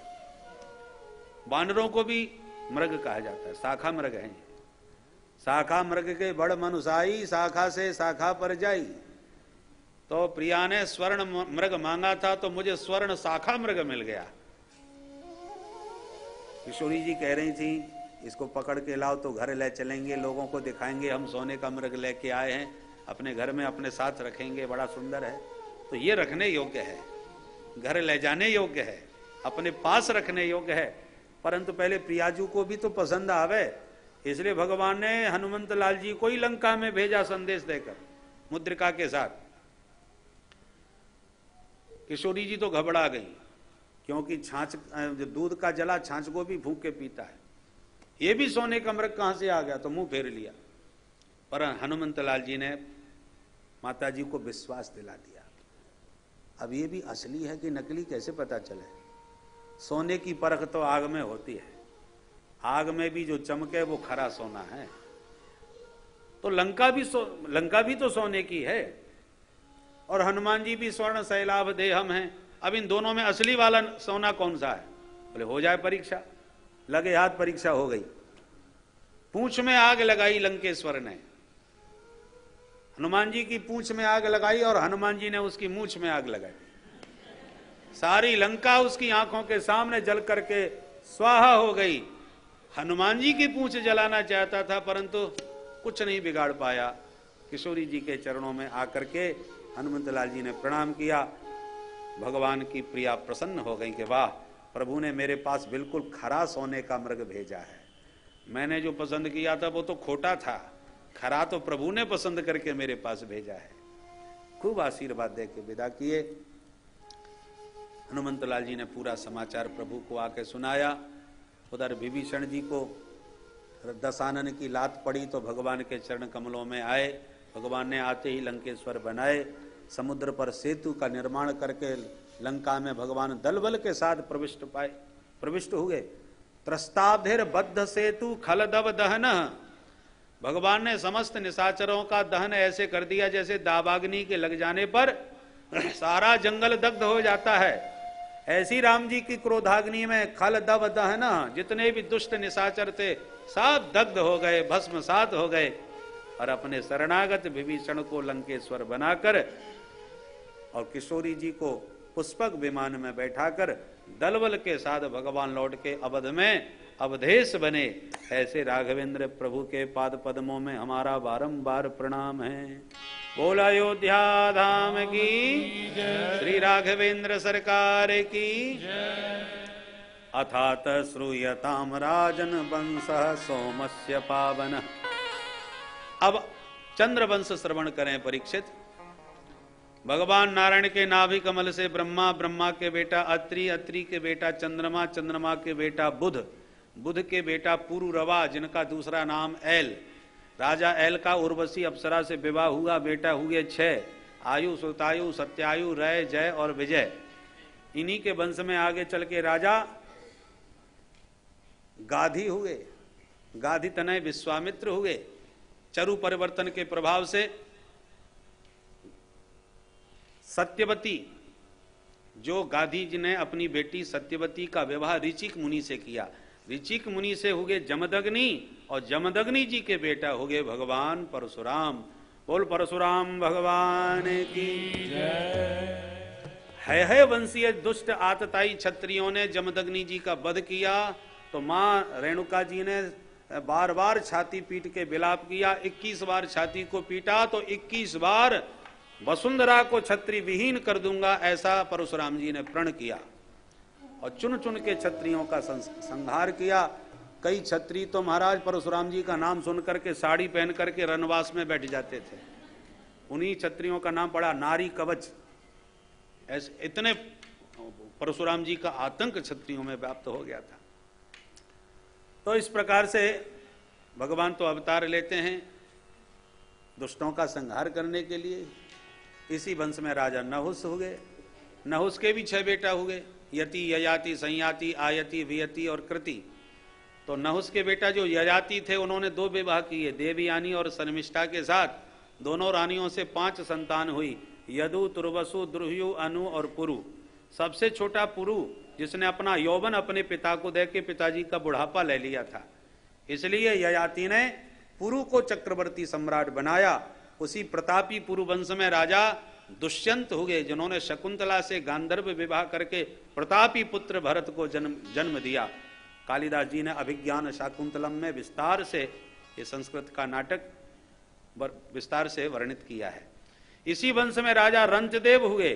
Speaker 1: वानरों को भी मृग कहा जाता है, शाखा मृग है। शाखा मृग के बड़ मनुसाई, शाखा से शाखा पर जाई। तो प्रिया ने स्वर्ण मृग मांगा था, तो मुझे स्वर्ण शाखा मृग मिल गया। किशोरी जी कह रही थी इसको पकड़ के लाओ तो घर ले चलेंगे, लोगों को दिखाएंगे हम सोने का मृग लेके आए हैं, अपने घर में अपने साथ रखेंगे, बड़ा सुंदर है। तो ये रखने योग्य है, घर ले जाने योग्य है, अपने पास रखने योग्य है, परंतु पहले प्रियाजू को भी तो पसंद आवे। इसलिए भगवान ने हनुमंत लाल जी को ही लंका में भेजा संदेश देकर मुद्रिका के साथ। किशोरी जी तो घबरा गई, क्योंकि छाछ, दूध का जला छाछ को भी फूंक के पीता है, ये भी सोने का मृग कहां से आ गया, तो मुंह फेर लिया। पर हनुमंत लाल जी ने माता जी को विश्वास दिला दिया। अब ये भी असली है कि नकली कैसे पता चले? सोने की परख तो आग में होती है, आग में भी जो चमके वो खरा सोना है। तो लंका भी तो सोने की है, और हनुमान जी भी स्वर्ण शैलाभ देहम है। अब इन दोनों में असली वाला सोना कौन सा है? बोले हो जाए परीक्षा। लगे हाथ परीक्षा हो गई। पूंछ में आग लगाई लंकेश्वर ने, हनुमान जी की पूंछ में आग लगाई और हनुमान जी ने उसकी मूंछ में आग लगाई। सारी लंका उसकी आंखों के सामने जल करके स्वाहा हो गई। हनुमान जी की पूंछ जलाना चाहता था, परंतु कुछ नहीं बिगाड़ पाया। किशोरी जी के चरणों में आकर के हनुमंत लाल जी ने प्रणाम किया। भगवान की प्रिया प्रसन्न हो गई कि वाह, प्रभु ने मेरे पास बिल्कुल खरा सोने का मृग भेजा है। मैंने जो पसंद किया था वो तो खोटा था, खरा तो प्रभु ने पसंद करके मेरे पास भेजा है। खूब आशीर्वाद दे के विदा किए। हनुमंत लाल जी ने पूरा समाचार प्रभु को आके सुनाया। उधर विभीषण जी को दशानन की लात पड़ी तो भगवान के चरण कमलों में आए। भगवान ने आते ही लंकेश्वर बनाए, समुद्र पर सेतु का निर्माण करके लंका में भगवान दलबल के साथ प्रविष्ट हुए। त्रस्ताब्धिर बद्ध सेतु खलदव दहन, भगवान ने समस्त निशाचरों का दहन ऐसे कर दिया जैसे दावाग्नि के लग जाने पर सारा जंगल दग्ध हो जाता है। ऐसी राम जी की क्रोधाग्नि में खल दव दहन, जितने भी दुष्ट निशाचर थे सब दग्ध हो गए, भस्मसात हो गए। और अपने शरणागत विभीषण को लंकेश्वर बनाकर और किशोरी जी को पुष्पक विमान में बैठाकर दलबल के साथ भगवान लौट के अवध में अवधेश बने। ऐसे राघवेंद्र प्रभु के पाद पद्मों में हमारा बारंबार प्रणाम है। बोल अयोध्या धाम की, श्री राघवेंद्र सरकार की। अथात श्रूयताम राजन वंश सोमस्य पावन। अब चंद्र वंश श्रवण करें परीक्षित। भगवान नारायण के नाभि कमल से ब्रह्मा, ब्रह्मा के बेटा अत्रि, अत्रि के बेटा चंद्रमा, चंद्रमा के बेटा बुध, बुध के बेटा पुरुरवा जिनका दूसरा नाम ऐल, राजा ऐल का उर्वशी अप्सरा से विवाह हुआ, बेटा हुए 6, आयु, सुतायु, सत्यायु, रय, जय और विजय। इन्हीं के वंश में आगे चल के राजा गाधी हुए, गाधी तनय विश्वामित्र हुए। चरु परिवर्तन के प्रभाव से सत्यवती, जो गाधी जी ने अपनी बेटी सत्यवती का विवाह ऋचिक मुनि से किया, ऋचिक मुनि से हुए जमदग्नि, और जमदग्नि जी के बेटा हुए भगवान परशुराम। बोल परशुराम भगवान की जय। है वंशीय दुष्ट आतताई क्षत्रियों ने जमदग्नि जी का वध किया, तो मां रेणुका जी ने बार बार छाती पीट के विलाप किया। 21 बार छाती को पीटा तो 21 बार वसुंधरा को छत्री विहीन कर दूंगा, ऐसा परशुराम जी ने प्रण किया। और चुन चुन के क्षत्रियों का संहार किया। कई क्षत्रिय तो महाराज परशुराम जी का नाम सुन करके साड़ी पहन करके रनवास में बैठ जाते थे। उन्हीं क्षत्रियों का नाम पड़ा नारी कवच। ऐसे इतने परशुराम जी का आतंक क्षत्रियों में व्याप्त हो गया था। तो इस प्रकार से भगवान तो अवतार लेते हैं दुष्टों का संहार करने के लिए। इसी वंश में राजा नहुस हुए, नहुस के भी 6 बेटा हुए। यति, ययाति, संयाति, आयति, वियति और कृति। तो नहुस के बेटा जो ययाति थे उन्होंने 2 विवाह किए, देवयानी और शर्मिष्ठा के साथ। दोनों रानियों से 5 संतान हुई, यदु, तुर्वसु, द्रुह्यु, अनु और पुरु। सबसे छोटा पुरु, जिसने अपना यौवन अपने पिता को दे के पिताजी का बुढ़ापा ले लिया था, इसलिए ययाति ने पुरु को चक्रवर्ती सम्राट बनाया। उसी प्रतापी पुरु वंश में राजा दुष्यंत हुए, जिन्होंने शकुंतला से गांधर्व विवाह करके प्रतापी पुत्र भरत को जन्म दिया। कालिदास जी ने अभिज्ञान शाकुंतलम में विस्तार से ये संस्कृत का नाटक विस्तार से वर्णित किया है। इसी वंश में राजा रंचदेव हुए,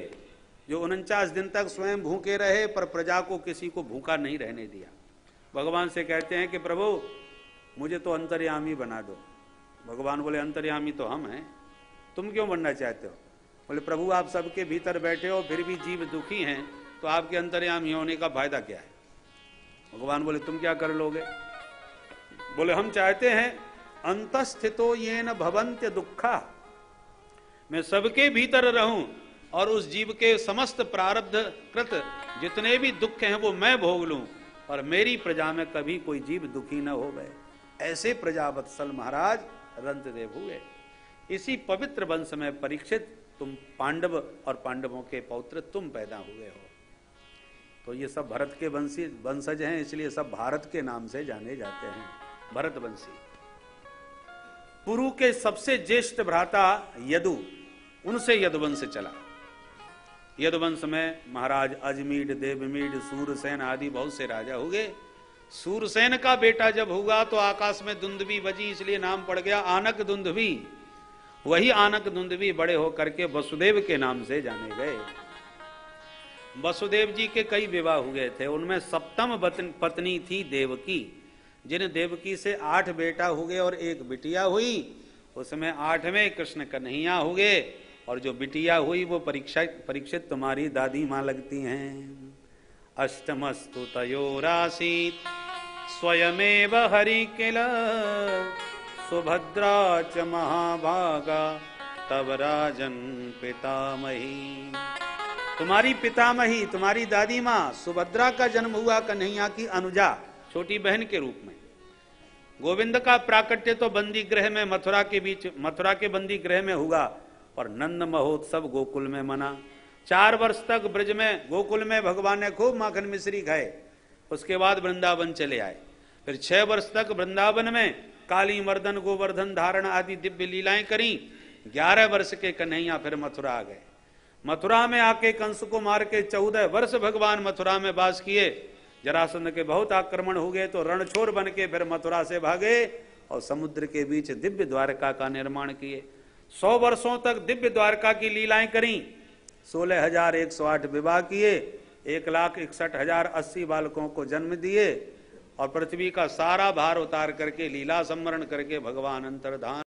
Speaker 1: जो 49 दिन तक स्वयं भूखे रहे पर प्रजा को किसी को भूखा नहीं रहने दिया। भगवान से कहते हैं कि प्रभु मुझे तो अंतर्यामी बना दो। भगवान बोले अंतर्यामी तो हम हैं, तुम क्यों बनना चाहते हो? बोले प्रभु आप सबके भीतर बैठे हो फिर भी जीव दुखी हैं, तो आपके अंतर्यामी होने का फायदा क्या है? भगवान बोले तुम क्या कर लोगे? बोले हम चाहते हैं अंतस्थितो येन भवन्त्य दुखा, मैं सबके भीतर रहूं और उस जीव के समस्त प्रारब्ध कृत जितने भी दुख हैं वो मैं भोग लूं और मेरी प्रजा में कभी कोई जीव दुखी न हो गए। ऐसे प्रजावत्सल महाराज रंतदेव हुए। इसी पवित्र वंश में परीक्षित तुम पांडव और पांडवों के पौत्र तुम पैदा हुए हो। तो ये सब भरत के वंशज हैं, इसलिए सब भारत के नाम से जाने जाते हैं, भरतवंशी। पुरु के सबसे ज्येष्ठ भ्राता यदु, उनसे यदुवंश चला। यदुवंश में महाराज अजमीड, देवमीड, सूरसेन आदि बहुत से राजा हुए। सूरसेन का बेटा जब हुआ तो आकाश में दुंदुभी बजी, इसलिए नाम पड़ गया आनक दुंदुभी। वही आनक दुंदुभी बड़े होकर के वसुदेव के नाम से जाने गए। वसुदेव जी के कई विवाह हुए थे, उनमें सप्तम पत्नी थी देवकी, जिन देवकी से 8 बेटा हुए और 1 बिटिया हुई। उसमें 8वें कृष्ण कन्हैया हुए और जो बिटिया हुई वो परीक्षित तुम्हारी दादी माँ लगती हैं। अष्टमस्तु तयोरासीत स्वयमेव हरि किल सुभद्रा च महाभागा तब राजन पितामही। तुम्हारी पितामही, तुम्हारी दादी माँ सुभद्रा का जन्म हुआ कन्हैया की अनुजा, छोटी बहन के रूप में। गोविंद का प्राकट्य तो बंदी गृह में मथुरा के बंदी गृह में हुआ और नंद महोत्सव गोकुल में मना। 4 वर्ष तक ब्रज में गोकुल में भगवान ने खूब माखन मिश्री खाए। उसके बाद वृंदावन चले आए। फिर 6 वर्ष तक वृंदावन में काली मर्दन, गोवर्धन धारण आदि दिव्य लीलाएं करी। 11 वर्ष के कन्हैया फिर मथुरा आ गए। मथुरा में आके कंस को मार के 14 वर्ष भगवान मथुरा में वास किए। जरासंध के बहुत आक्रमण हो गए तो रणछोड़ बन के फिर मथुरा से भागे और समुद्र के बीच दिव्य द्वारका का निर्माण किए। 100 वर्षों तक दिव्य द्वारका की लीलाएं करी। 16,108 विवाह किए, 1,61,080 बालकों को जन्म दिए और पृथ्वी का सारा भार उतार करके लीला संवरण करके भगवान अंतर्धान